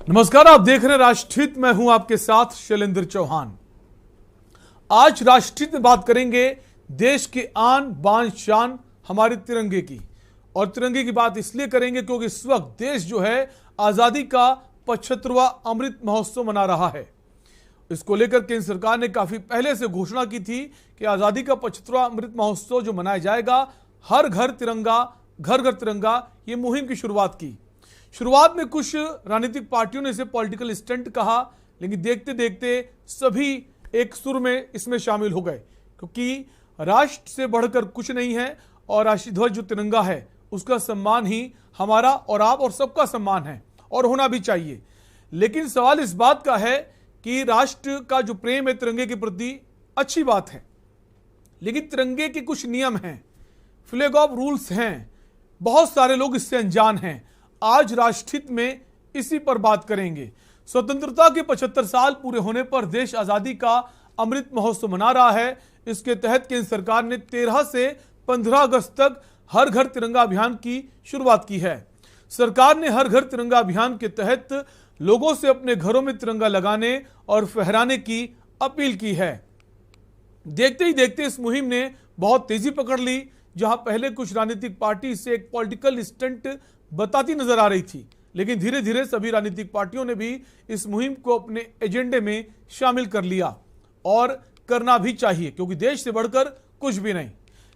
नमस्कार, आप देख रहे हैं राष्ट्रहित। मैं हूं आपके साथ शैलेंद्र चौहान। आज राष्ट्रहित में बात करेंगे देश की आन बान शान हमारे तिरंगे की। और तिरंगे की बात इसलिए करेंगे क्योंकि इस वक्त देश जो है आजादी का 75वां अमृत महोत्सव मना रहा है। इसको लेकर केंद्र सरकार ने काफी पहले से घोषणा की थी कि आजादी का 75वां अमृत महोत्सव जो मनाया जाएगा, हर घर तिरंगा, घर घर तिरंगा, ये मुहिम की शुरुआत की। शुरुआत में कुछ राजनीतिक पार्टियों ने इसे पॉलिटिकल स्टंट कहा, लेकिन देखते देखते सभी एक सुर में इसमें शामिल हो गए, क्योंकि राष्ट्र से बढ़कर कुछ नहीं है और राष्ट्रीय ध्वज जो तिरंगा है उसका सम्मान ही हमारा और आप और सबका सम्मान है और होना भी चाहिए। लेकिन सवाल इस बात का है कि राष्ट्र का जो प्रेम है तिरंगे के प्रति, अच्छी बात है, लेकिन तिरंगे के कुछ नियम हैं, फ्लैग ऑफ रूल्स हैं। बहुत सारे लोग इससे अनजान हैं। आज राष्ट्रहित में इसी पर बात करेंगे। स्वतंत्रता के 75 साल पूरे होने पर देश आजादी का अमृत महोत्सव मना रहा है। इसके तहत केंद्र सरकार ने 13 से 15 अगस्त तक हर घर तिरंगा अभियान की शुरुआत की है। सरकार ने हर घर तिरंगा अभियान के तहत लोगों से अपने घरों में तिरंगा लगाने और फहराने की अपील की है। देखते ही देखते इस मुहिम ने बहुत तेजी पकड़ ली। जहां पहले कुछ राजनीतिक पार्टी इसे एक पॉलिटिकल स्टंट बताती नजर आ रही थी, लेकिन धीरे धीरे सभी राजनीतिक पार्टियों ने भी इस मुहिम को अपने एजेंडे में शामिल कर लिया और करना भी चाहिए, क्योंकि देश से बढ़कर कुछ भी नहीं।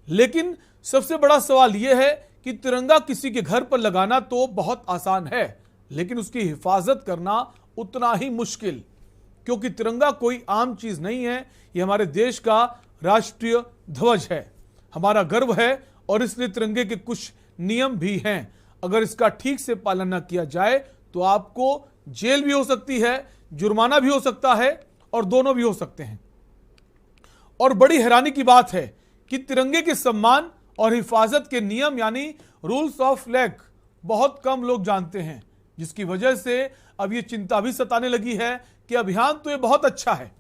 लेकिन सबसे बड़ा सवाल यह है कि तिरंगा किसी के घर पर लगाना तो बहुत आसान है, लेकिन उसकी हिफाजत करना उतना ही मुश्किल, क्योंकि तिरंगा कोई आम चीज नहीं है। यह हमारे देश का राष्ट्रीय ध्वज है, हमारा गर्व है, और इसलिए तिरंगे के कुछ नियम भी हैं। अगर इसका ठीक से पालन न किया जाए तो आपको जेल भी हो सकती है, जुर्माना भी हो सकता है, और दोनों भी हो सकते हैं। और बड़ी हैरानी की बात है कि तिरंगे के सम्मान और हिफाजत के नियम यानी रूल्स ऑफ फ्लैग बहुत कम लोग जानते हैं, जिसकी वजह से अब ये चिंता भी सताने लगी है कि अभियान तो ये बहुत अच्छा है,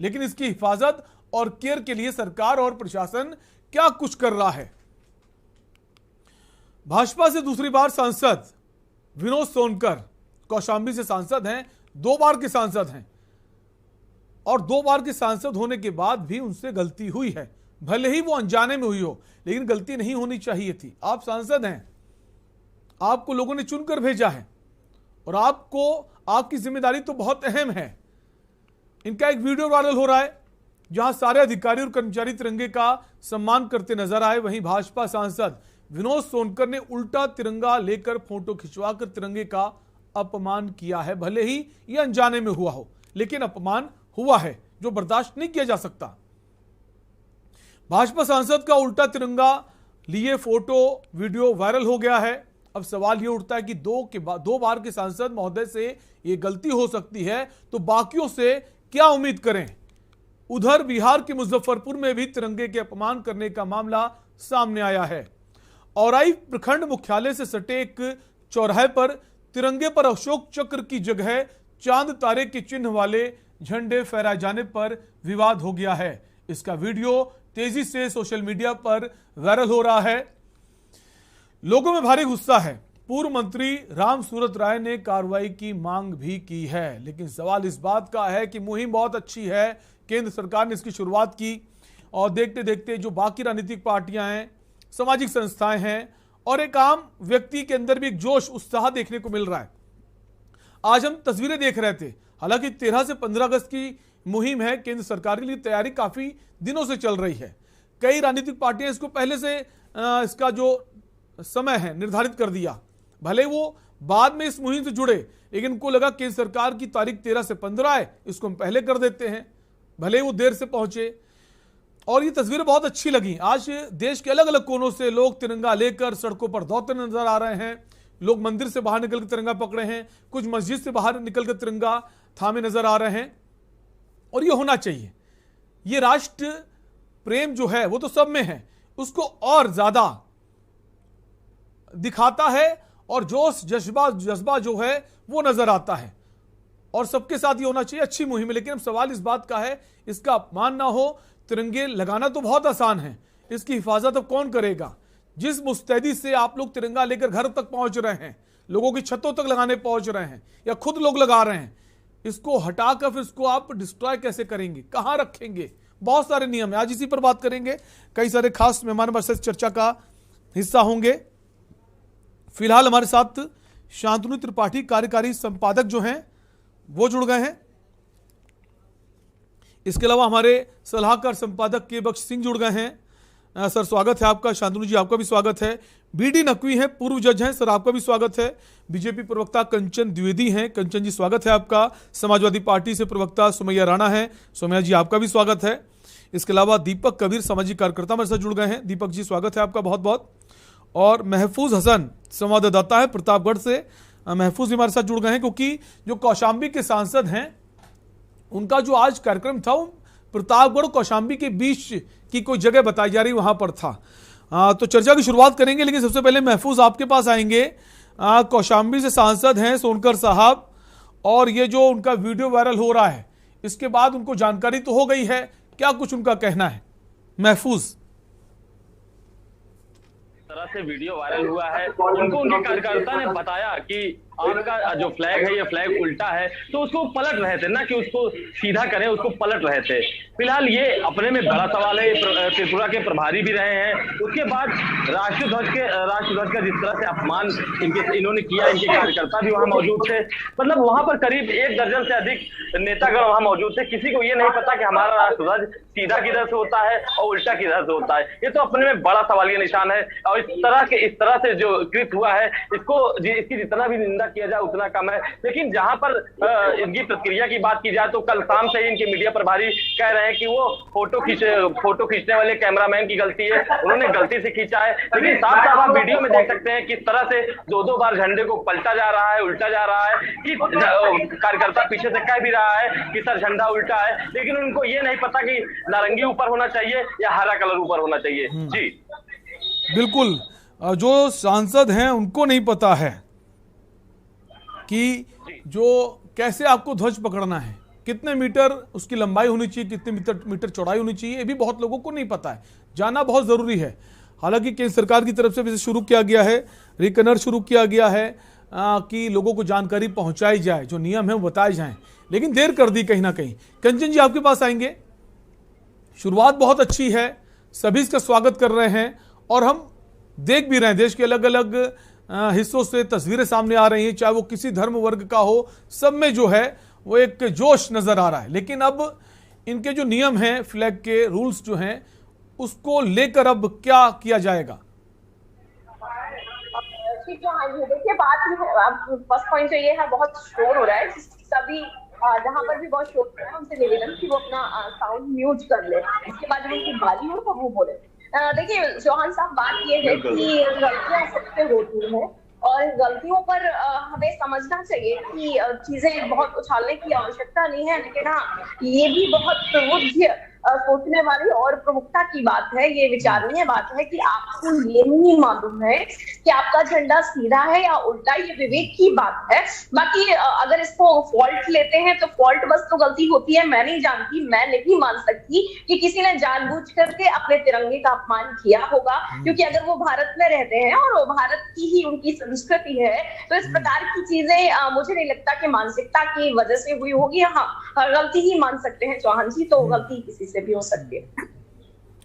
लेकिन इसकी हिफाजत और केयर के लिए सरकार और प्रशासन क्या कुछ कर रहा है। भाजपा से दूसरी बार सांसद विनोद सोनकर कौशाम्बी से सांसद हैं, 2 बार के सांसद हैं, और 2 बार के सांसद होने के बाद भी उनसे गलती हुई है। भले ही वो अनजाने में हुई हो, लेकिन गलती नहीं होनी चाहिए थी। आप सांसद हैं, आपको लोगों ने चुनकर भेजा है और आपको आपकी जिम्मेदारी तो बहुत अहम है। इनका एक वीडियो वायरल हो रहा है जहां सारे अधिकारी और कर्मचारी तिरंगे का सम्मान करते नजर आए। वहीं भाजपा सांसद विनोद सोनकर ने उल्टा तिरंगा लेकर फोटो खिंचवाकर तिरंगे का अपमान किया है। भले ही यह अनजाने में हुआ हो, लेकिन अपमान हुआ है जो बर्दाश्त नहीं किया जा सकता। भाजपा सांसद का उल्टा तिरंगा लिए फोटो वीडियो वायरल हो गया है। अब सवाल यह उठता है कि 2 बार के सांसद महोदय से यह गलती हो सकती है तो बाकियों से क्या उम्मीद करें। उधर बिहार के मुजफ्फरपुर में भी तिरंगे के अपमान करने का मामला सामने आया है। औराई प्रखंड मुख्यालय से सटे एक चौराहे पर तिरंगे पर अशोक चक्र की जगह चांद तारे के चिन्ह वाले झंडे फहराए जाने पर विवाद हो गया है। इसका वीडियो तेजी से सोशल मीडिया पर वायरल हो रहा है। लोगों में भारी गुस्सा है। पूर्व मंत्री राम सूरत राय ने कार्रवाई की मांग भी की है, लेकिन सवाल इस बात का है कि मुहिम बहुत अच्छी है, केंद्र सरकार ने इसकी शुरुआत की, और देखते देखते जो बाकी राजनीतिक पार्टियां हैं, सामाजिक संस्थाएं हैं, और एक आम व्यक्ति के अंदर भी एक जोश उत्साह देखने को मिल रहा है। आज हम तस्वीरें देख रहे थे। हालांकि 13 से 15 अगस्त की मुहिम है, केंद्र सरकार के लिए तैयारी काफी दिनों से चल रही है। कई राजनीतिक पार्टियां इसको पहले से इसका जो समय है निर्धारित कर दिया। भले वो बाद में इस मुहिम से जुड़े, लेकिन उनको लगा केंद्र सरकार की तारीख 13 से 15 है, इसको हम पहले कर देते हैं, भले वो देर से पहुंचे। और ये तस्वीरें बहुत अच्छी लगी। आज देश के अलग अलग कोनों से लोग तिरंगा लेकर सड़कों पर दौड़ते नजर आ रहे हैं। लोग मंदिर से बाहर निकलकर तिरंगा पकड़े हैं, कुछ मस्जिद से बाहर निकलकर तिरंगा थामे नजर आ रहे हैं। और ये होना चाहिए। ये राष्ट्र प्रेम जो है वो तो सब में है, उसको और ज्यादा दिखाता है, और जोश जज्बा जो है वो नजर आता है, और सबके साथ ये होना चाहिए। अच्छी मुहिम है, लेकिन अब सवाल इस बात का है इसका अपमान ना हो। तिरंगे लगाना तो बहुत आसान है, इसकी हिफाजत अब कौन करेगा। जिस मुस्तैदी से आप लोग तिरंगा लेकर घर तक पहुंच रहे हैं, लोगों की छतों तक लगाने पहुंच रहे हैं या खुद लोग लगा रहे हैं, इसको हटाकर फिर इसको आप डिस्ट्रॉय कैसे करेंगे, कहां रखेंगे? बहुत सारे नियम है, आज इसी पर बात करेंगे। कई सारे खास मेहमान हमारे चर्चा का हिस्सा होंगे। फिलहाल हमारे साथ शांतनु त्रिपाठी कार्यकारी संपादक जो हैं वो जुड़ गए हैं। इसके अलावा हमारे सलाहकार संपादक के बख्श सिंह जुड़ गए हैं। सर स्वागत है आपका। शांतनु जी आपका भी स्वागत है। बीडी नकवी हैं, पूर्व जज हैं, सर आपका भी स्वागत है। बीजेपी प्रवक्ता कंचन द्विवेदी हैं, कंचन जी स्वागत है आपका। समाजवादी पार्टी से प्रवक्ता सुमैया राणा हैं, सुमैया जी आपका भी स्वागत है। इसके अलावा दीपक कबीर सामाजिक कार्यकर्ता हमारे साथ जुड़ गए हैं, दीपक जी स्वागत है आपका बहुत बहुत। और महफूज हसन संवाददाता है प्रतापगढ़ से, महफूज हमारे साथ जुड़ गए हैं, क्योंकि जो कौशाम्बी के सांसद हैं उनका जो आज कार्यक्रम था वो प्रतापगढ़ कौशाम्बी के बीच की कोई जगह बताई जा रही वहां पर था। तो चर्चा की शुरुआत करेंगे, लेकिन सबसे पहले महफूज आपके पास आएंगे। कौशाम्बी से सांसद हैं सोनकर साहब, और ये जो उनका वीडियो वायरल हो रहा है इसके बाद उनको जानकारी तो हो गई है, क्या कुछ उनका कहना है? महफूज। तरह से वीडियो वायरल हुआ है, उनको उनके कार्यकर्ता ने बताया कि आपका जो फ्लैग है ये फ्लैग उल्टा है, तो उसको पलट रहे थे, ना कि उसको सीधा करें, उसको पलट रहे थे। फिलहाल ये अपने में बड़ा सवाल है। त्रिपुरा के प्रभारी भी रहे हैं, उसके बाद राष्ट्रीय ध्वज का जिस तरह से अपमान इन्होंने किया, इनके कार्यकर्ता भी वहां मौजूद थे। मतलब वहां पर करीब 1 दर्जन से अधिक नेतागण वहां मौजूद थे। किसी को ये नहीं पता कि हमारा राष्ट्रीय ध्वज सीधा किधर से होता है और उल्टा किधर से होता है। ये तो अपने में बड़ा सवालिया निशान है। और इस तरह से जो कृत्य हुआ है इसकी जितना भी निंदा किया जाए उतना कम है। लेकिन जहां पर इनकी प्रतिक्रिया की बात की जाए तो कल शाम से ही इनके मीडिया प्रभारी कह रहे हैं कि वो फोटो खींचने वाले कैमरामैन की गलती है, उन्होंने गलती से खींचा है। लेकिन साफ साफ आप वीडियो में देख सकते हैं किस तरह से 2-2 बार झंडे को पलटा जा रहा है, उल्टा जा रहा है। कि कार्यकर्ता पीछे से कह भी रहा है कि सर झंडा उल्टा है, लेकिन उनको ये नहीं पता कि नारंगी ऊपर होना चाहिए या हरा कलर ऊपर होना चाहिए। जी बिल्कुल, जो सांसद हैं उनको नहीं पता है कि जो कैसे आपको ध्वज पकड़ना है, कितने मीटर उसकी लंबाई होनी चाहिए, कितने मीटर चौड़ाई होनी चाहिए, ये भी बहुत लोगों को नहीं पता है। जाना बहुत ज़रूरी है। हालांकि केंद्र सरकार की तरफ से भी शुरू किया गया है, रिकनर शुरू किया गया है कि लोगों को जानकारी पहुंचाई जाए, जो नियम है वो बताए जाएं, लेकिन देर कर दी कहीं ना कहीं। कंचन जी आपके पास आएंगे। शुरुआत बहुत अच्छी है, सभी इसका स्वागत कर रहे हैं और हम देख भी रहे हैं देश के अलग अलग हिस्सों से तस्वीरें सामने आ रही हैं, चाहे वो किसी धर्म वर्ग का हो, सब में जो है वो एक जोश नजर आ रहा है। लेकिन अब इनके जो नियम हैं, फ्लैग के रूल्स जो हैं, उसको लेकर अब क्या किया जाएगा? देखिए बात फर्स्ट पॉइंट तो ये है, बहुत शोर हो रहा है। सभी जहाँ पर भी बहुत शोर हो रहा है उनसे निवेदन कि वो अपना साउंड म्यूट कर ले, इसके बाद जब उनकी बारी हो तो वो बोले। देखिए चौहान साहब, बात ये है कि गलतियां सबसे होती हैं और गलतियों पर हमें समझना चाहिए कि चीजें बहुत उछालने की आवश्यकता नहीं है। लेकिन हाँ, ये भी बहुत प्रबुद्ध सोचने वाली और प्रमुखता की बात है, ये विचारणीय बात है कि आपको ये नहीं मालूम है कि आपका झंडा सीधा है या उल्टा, ये विवेक की बात है। बाकी अगर इसको फॉल्ट लेते हैं तो फॉल्ट बस तो गलती होती है, मैं नहीं जानती, मैं नहीं मान सकती कि किसी ने जानबूझ करके अपने तिरंगे का अपमान किया होगा, क्योंकि अगर वो भारत में रहते हैं और वो भारत की ही उनकी संस्कृति है तो इस प्रकार की चीजें मुझे नहीं लगता कि मानसिकता की वजह से हुई होगी। हाँ, गलती ही मान सकते हैं चौहान जी, तो गलती किसी से भी हो सकती है।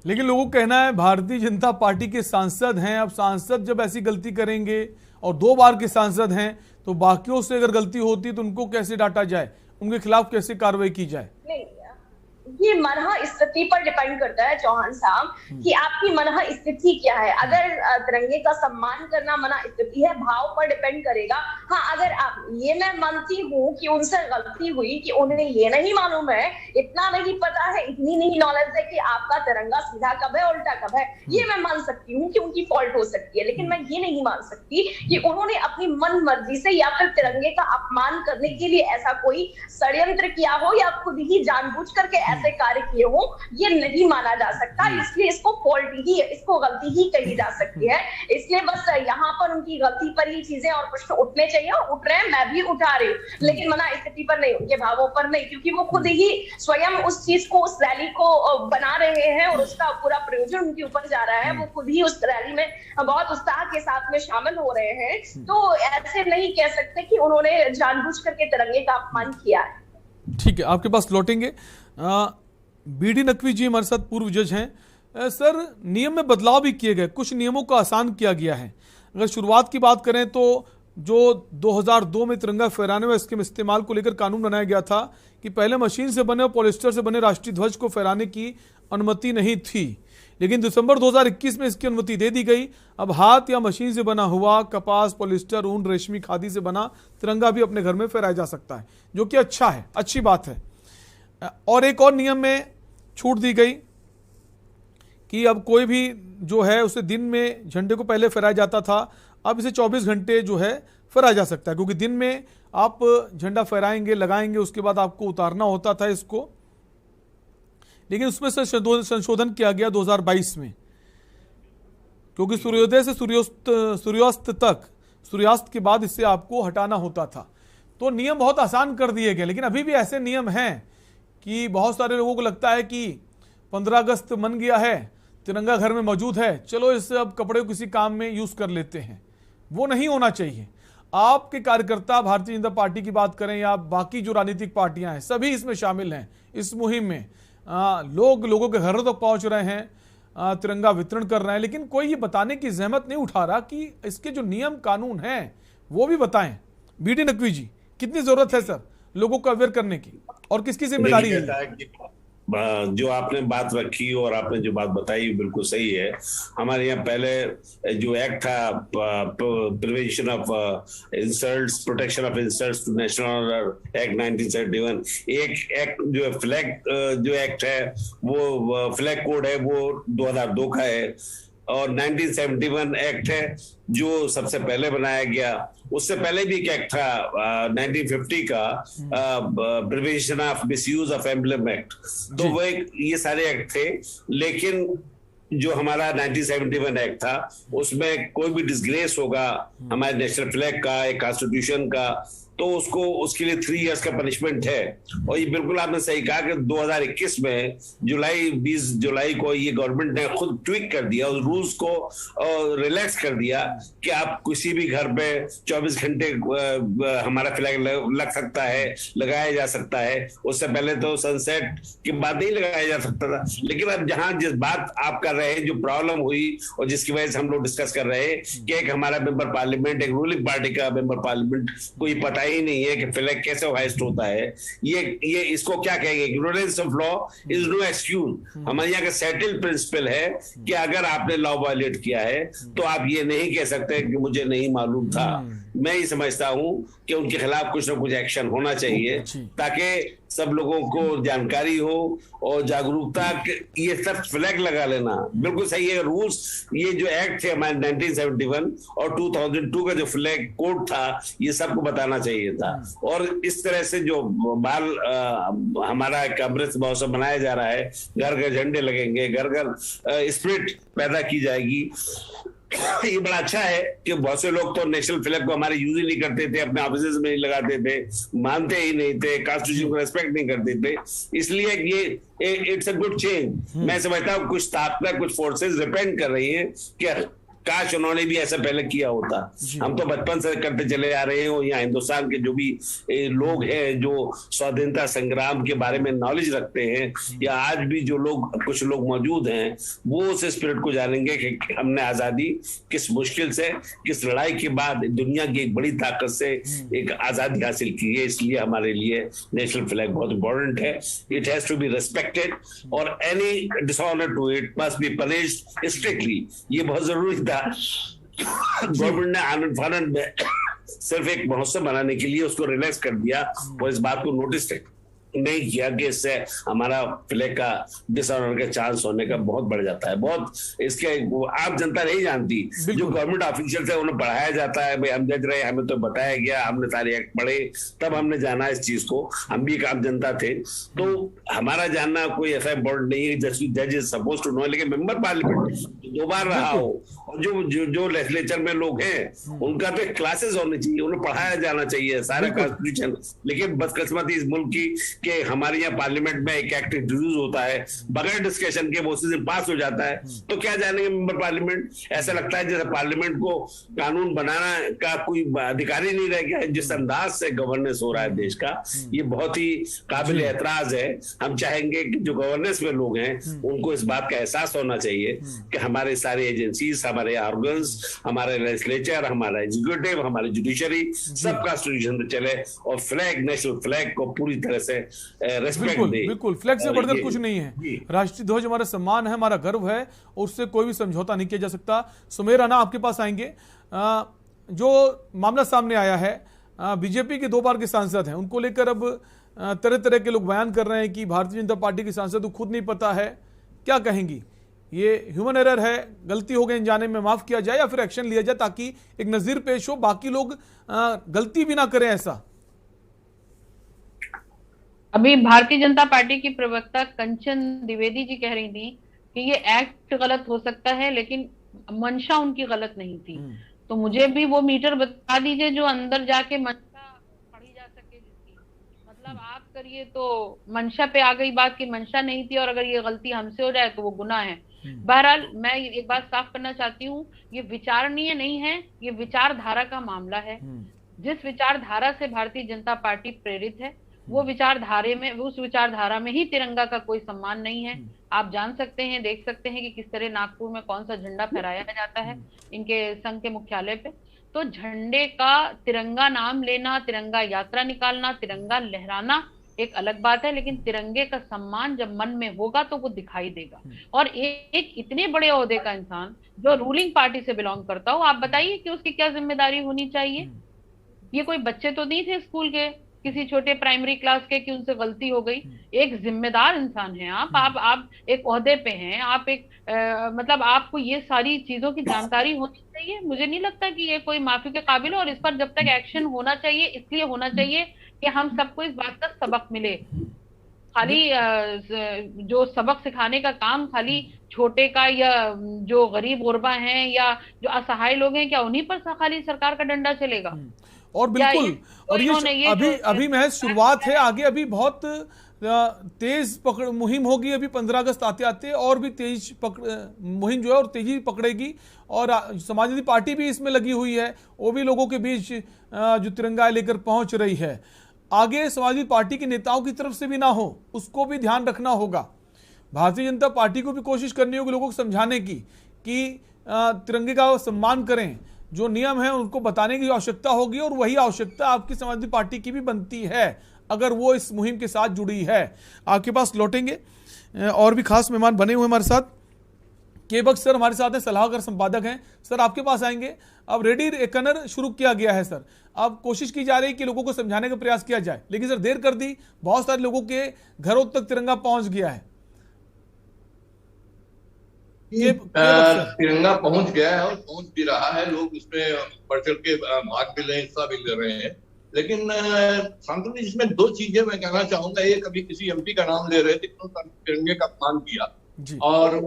लेकिन लोगों को कहना है भारतीय जनता पार्टी के सांसद हैं, अब सांसद जब ऐसी गलती करेंगे और 2 बार के सांसद हैं तो बाकियों से अगर गलती होती तो उनको कैसे डांटा जाए, उनके खिलाफ कैसे कार्रवाई की जाए? नहीं, ये मनह स्थिति पर डिपेंड करता है चौहान साहब कि आपकी मनह स्थिति क्या है। अगर तिरंगे का सम्मान करना मनह स्थिति है, भाव पर डिपेंड करेगा। हाँ, अगर आप ये मैं मानती हूँ कि उनसे गलती हुई कि उन्हें ये नहीं मालूम है, इतना नहीं पता है, इतनी नहीं नॉलेज है कि आपका तिरंगा सीधा कब है उल्टा कब है, ये मैं मान सकती हूँ कि उनकी फॉल्ट हो सकती है। लेकिन मैं ये नहीं मान सकती कि उन्होंने अपनी मन मर्जी से या फिर तिरंगे का अपमान करने के लिए ऐसा कोई षड्यंत्र किया हो या खुद ही जानबूझ करके ऐसे कार्य किए हो, ये नहीं माना जा सकता। इसलिए इसको फॉल्ट ही, इसको गलती ही कही जा सकती है। इसलिए बस यहाँ पर उनकी उनकी गलती पर ही चीजें और प्रश्न उठने चाहिए, और उठ रहे हैं, मैं भी उठा रही हूँ, लेकिन मना स्थिति पर नहीं, उनके भावों पर नहीं, क्योंकि वो खुद ही स्वयं उस चीज को, उस रैली को बना रहे हैं और उसका पूरा प्रयोजन उनके ऊपर जा रहा है। वो खुद ही उस रैली में बहुत उत्साह के साथ में शामिल हो रहे हैं, तो ऐसे नहीं कह सकते कि उन्होंने जानबूझ करके तिरंगे का अपमान किया है। ठीक है, आपके पास लौटेंगे। बीडी नकवी जी हमारे साथ पूर्व जज हैं। सर, नियम में बदलाव भी किए गए, कुछ नियमों को आसान किया गया है। अगर शुरुआत की बात करें तो जो 2002 में तिरंगा फहराने व इसके इस्तेमाल को लेकर कानून बनाया गया था कि पहले मशीन से बने और पॉलिस्टर से बने राष्ट्रीय ध्वज को फहराने की अनुमति नहीं थी, लेकिन दिसंबर 2021 में इसकी अनुमति दे दी गई। अब हाथ या मशीन से बना हुआ कपास, पॉलिस्टर, ऊन, रेशमी, खादी से बना तिरंगा भी अपने घर में फहराया जा सकता है, जो कि अच्छा है, अच्छी बात है। और एक और नियम में छूट दी गई कि अब कोई भी जो है उसे दिन में झंडे को पहले फहराया जाता था, अब इसे 24 घंटे जो है फहराया जा सकता है, क्योंकि दिन में आप झंडा फहराएंगे, लगाएंगे, उसके बाद आपको उतारना होता था इसको, लेकिन उसमें से संशोधन किया गया 2022 में, क्योंकि सूर्योदय से सूर्यास्त तक, सूर्यास्त के बाद इससे आपको हटाना होता था। तो नियम बहुत आसान कर दिए गए, लेकिन अभी भी ऐसे नियम हैं कि बहुत सारे लोगों को लगता है कि 15 अगस्त मन गया है, तिरंगा घर में मौजूद है, चलो इस अब कपड़े को किसी काम में यूज कर लेते हैं। वो नहीं होना चाहिए। आपके कार्यकर्ता, भारतीय जनता पार्टी की बात करें या बाकी जो राजनीतिक पार्टियां हैं, सभी इसमें शामिल हैं इस मुहिम में। लोगों के घरों तक पहुंच रहे हैं, तिरंगा वितरण कर रहे हैं, लेकिन कोई ये बताने की जहमत नहीं उठा रहा कि इसके जो नियम कानून हैं वो भी बताएं। बीडी नकवी जी, कितनी जरूरत है सर लोगों को अवेयर करने की, और किसकी जिम्मेदारी है? जो आपने बात रखी और आपने जो बात बताई बिल्कुल सही है। हमारे यहाँ पहले जो एक्ट था, prevention of insults, protection of insults to national honour act 1971, एक एक्ट जो है फ्लैग जो एक्ट है वो फ्लैग कोड है, वो 2002 का है, और 1971 एक्ट है जो सबसे पहले बनाया गया। उससे पहले भी एक एक्ट था 1950 का, prevention of misuse of emblem act. तो वो ये सारे एक्ट थे, लेकिन जो हमारा 1971 एक्ट था उसमें कोई भी डिसग्रेस होगा हमारे नेशनल फ्लैग का, एक कॉन्स्टिट्यूशन का, तो उसको उसके लिए 3 इयर्स का पनिशमेंट है। और ये बिल्कुल आपने सही कहा कि 2021 में 20 जुलाई को ये गवर्नमेंट ने खुद ट्विक कर दिया, उस रूल्स को रिलैक्स कर दिया कि आप किसी भी घर पे 24 घंटे हमारा फ्लैग लग सकता है, लगाया जा सकता है। उससे पहले तो सनसेट के बाद नहीं लगाया जा सकता था। लेकिन अब जहां जिस बात आप कर रहे हैं, जो प्रॉब्लम हुई और जिसकी वजह से हम लोग डिस्कस कर रहे हैं कि एक हमारा मेंबर पार्लियामेंट, एक रूलिंग पार्टी का मेंबर पार्लियामेंट को ये पता ही नहीं है कि फ्लैग कैसे हाइस्ट होता है, ये इसको क्या कहेंगे, ignorance of law is no excuse. हमारे यहाँ का सेटल्ड प्रिंसिपल है कि अगर आपने लॉ वायलेट किया है तो आप ये नहीं कह सकते कि मुझे नहीं मालूम था। मैं ये समझता हूं कि उनके खिलाफ कुछ ना कुछ एक्शन होना चाहिए ताकि सब लोगों को जानकारी हो और जागरूकता। ये सब फ्लैग लगा लेना बिल्कुल सही है। रूल्स, ये जो एक्ट थे हमारे 1971 और 2002 का जो फ्लैग कोड था, ये सबको बताना चाहिए था। और इस तरह से जो हमारा एक अमृत महोत्सव मनाया जा रहा है, घर घर झंडे लगेंगे, घर घर स्पिरिट पैदा की जाएगी, ये बड़ा अच्छा है कि बहुत से लोग तो नेशनल फ्लैग को हमारे यूज ही नहीं करते थे, अपने ऑफिस में नहीं लगाते थे, मानते ही नहीं थे, कॉन्स्टिट्यूशन को रेस्पेक्ट नहीं करते थे। इसलिए ये इट्स अ गुड चेंज। मैं समझता हूँ कुछ ताकत, कुछ फोर्सेस रिपेंट कर रही हैं कि काश उन्होंने भी ऐसा पहले किया होता। हम तो बचपन से करते चले आ रहे हैं, और यहाँ हिंदुस्तान के जो भी लोग हैं जो स्वाधीनता संग्राम के बारे में नॉलेज रखते हैं, या आज भी जो लोग कुछ लोग मौजूद हैं, वो उस स्पिरिट को जानेंगे कि हमने आजादी किस मुश्किल से, किस लड़ाई के बाद दुनिया की एक बड़ी ताकत से एक आजादी हासिल की है। इसलिए हमारे लिए नेशनल फ्लैग बहुत इंपॉर्टेंट है। It has to be respected और any dishonour to it must be punished strictly. ये बहुत जरूरी था। गवर्नमेंट ने आनंद फानंद में सिर्फ एक महोत्सव बनाने के लिए उसको रिलैक्स कर दिया और इस बात को नोटिस नहीं किया कि इससे हमारा फ्लैग का डिसऑनर का चांस होने का बहुत बढ़ जाता है। बहुत इसके आप जनता नहीं जानती, जो गवर्नमेंट ऑफिशियल है उन्हें पढ़ाया जाता है, भाई हम जज रहे, हमें तो बताया गया, हमने सारे एक्ट पढ़े, तब हमने जाना इस चीज को। हम भी एक आम जनता थे, तो हमारा जानना कोई ऐसा इम्पोर्टेंट नहीं है जज इज सपोज टू नो। लेकिन मेंबर पार्लियामेंट दो बार रहा हो, और जो लेजिस्लेचर में लोग हैं उनका तो क्लासेस होनी चाहिए, उन्हें पढ़ाया जाना चाहिए सारा कॉन्स्टिट्यूशन। लेकिन बदकिस्मती इस मुल्क की कि हमारे यहाँ पार्लियामेंट में एक एक्ट इंट्रोड्यूस होता है, बगैर डिस्कशन के वो उसी दिन पास हो जाता है, तो क्या जानेंगे मेंबर पार्लियामेंट। ऐसा लगता है जैसे पार्लियामेंट को कानून बनाना का कोई अधिकार ही नहीं रह गया है। जिस अंदाज से गवर्नेंस हो रहा है देश का, ये बहुत ही काबिल एतराज है। हम चाहेंगे कि जो गवर्नेंस में लोग हैं उनको इस बात का एहसास होना चाहिए कि हमारे सारे एजेंसीज, हमारे ऑर्गन्स, हमारे लेजिस्लेचर, हमारा एग्जीक्यूटिव, हमारी जुडिशरी सब कॉन्स्टिट्यूशन पे चले और फ्लैग, नेशनल फ्लैग को पूरी तरह से रेस्पेक्ट दे। बिल्कुल, फ्लैग से बढ़कर कुछ नहीं है। राष्ट्रीय ध्वज हमारा सम्मान है, हमारा गर्व है, उससे कोई भी समझौता नहीं किया जा सकता। सुमेर राणा, आपके पास आएंगे। जो मामला सामने आया है, बीजेपी के 2 बार के सांसद हैं, उनको लेकर अब तरह तरह के लोग बयान कर रहे हैं कि भारतीय जनता पार्टी के सांसद को खुद नहीं पता है। क्या कहेंगी, ये ह्यूमन एरर है, गलती हो गई अनजाने में, माफ किया जाए या फिर एक्शन लिया जाए ताकि एक नजीर पेश हो, बाकी लोग गलती भी ना करें ऐसा? अभी भारतीय जनता पार्टी की प्रवक्ता कंचन द्विवेदी जी कह रही थी कि ये एक्ट गलत हो सकता है लेकिन मंशा उनकी गलत नहीं थी। तो मुझे भी वो मीटर बता दीजिए जो अंदर जाके मंशा पढ़ी जा सके, जिसकी मतलब आप करिए तो मंशा पे आ गई बात कि मंशा नहीं थी, और अगर ये गलती हमसे हो जाए तो वो गुनाह है। बहरहाल मैं एक बात साफ करना चाहती हूँ, ये विचारणीय नहीं है, ये विचारधारा का मामला है। जिस विचारधारा से भारतीय जनता पार्टी प्रेरित है वो विचारधारे में, उस विचारधारा में ही तिरंगा का कोई सम्मान नहीं है। आप जान सकते हैं, देख सकते हैं कि किस तरह नागपुर में कौन सा झंडा फहराया जाता है इनके संघ के मुख्यालय पे। तो झंडे का तिरंगा नाम लेना, तिरंगा यात्रा निकालना, तिरंगा लहराना एक अलग बात है, लेकिन तिरंगे का सम्मान जब मन में होगा तो वो दिखाई देगा। और एक इतने बड़े ओहदे का इंसान जो रूलिंग पार्टी से बिलोंग करता हो, आप बताइए कि उसकी क्या जिम्मेदारी होनी चाहिए। ये कोई बच्चे तो नहीं थे स्कूल के, किसी छोटे प्राइमरी क्लास के, कि उनसे गलती हो गई। एक जिम्मेदार इंसान है आप एक ओहदे पे हैं, आप एक मतलब आपको ये सारी चीजों की जानकारी होनी चाहिए। मुझे नहीं लगता कि ये कोई माफी के काबिल है, और इस पर जब तक एक्शन होना चाहिए इसलिए होना चाहिए कि हम सबको इस बात का सबक मिले। खाली जो सबक सिखाने का काम खाली छोटे का या जो गरीब गुरबा हैं या जो असहाय लोग हैं, क्या उन्हीं पर खाली सरकार का डंडा चलेगा? और बिल्कुल, और ये अभी महज शुरुआत है, आगे अभी बहुत तेज पकड़ मुहिम होगी। अभी 15 अगस्त आते आते और भी तेज मुहिम जो है और तेजी पकड़ेगी, और समाजवादी पार्टी भी इसमें लगी हुई है, वो भी लोगों के बीच जो तिरंगा लेकर पहुंच रही है। आगे समाजवादी पार्टी के नेताओं की तरफ से भी ना हो, उसको भी ध्यान रखना होगा। भारतीय जनता पार्टी को भी कोशिश करनी होगी लोगों को समझाने की कि तिरंगे का सम्मान करें, जो नियम है उनको बताने की आवश्यकता होगी, और वही आवश्यकता आपकी समाजवादी पार्टी की भी बनती है अगर वो इस मुहिम के साथ जुड़ी है। आपके पास लौटेंगे, और भी खास मेहमान बने हुए हमारे साथ। केबक सर हमारे साथ हैं, सलाहकार संपादक हैं। सर आपके पास आएंगे। अब रेडी रेकनर शुरू किया गया है सर, अब कोशिश की जा रही है कि लोगों को समझाने का प्रयास किया जाए, लेकिन सर देर कर दी, बहुत सारे लोगों के घरों तक तिरंगा पहुंच गया है। तिरंगा पहुंच गया है और पहुंच भी रहा है, लोग उसमें बढ़ चढ़ के भाग भी रहे हैं, हिस्सा भी ले रहे हैं। लेकिन शांतनु जी, इसमें 2 चीजें मैं कहना चाहूंगा। एक, अभी किसी एमपी का नाम ले रहे थे, तिरंगे का अपमान किया, और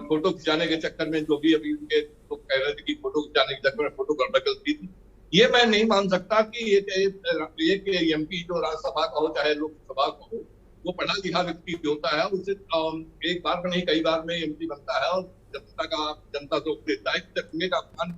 फोटो खिंचाने के चक्कर में जो भी अभी उनके तो कह रहे थे कि फोटो खिंचाने के चक्कर में फोटो गलती थी। ये मैं नहीं मान सकता कि एक एमपी जो राज्यसभा का हो चाहे लोकसभा का हो, वो पढ़ा लिखा व्यक्ति होता है, उसे एक बार में नहीं कई बार में एमपी बनता है, और जनता को देता है। तिरंगे का अपमान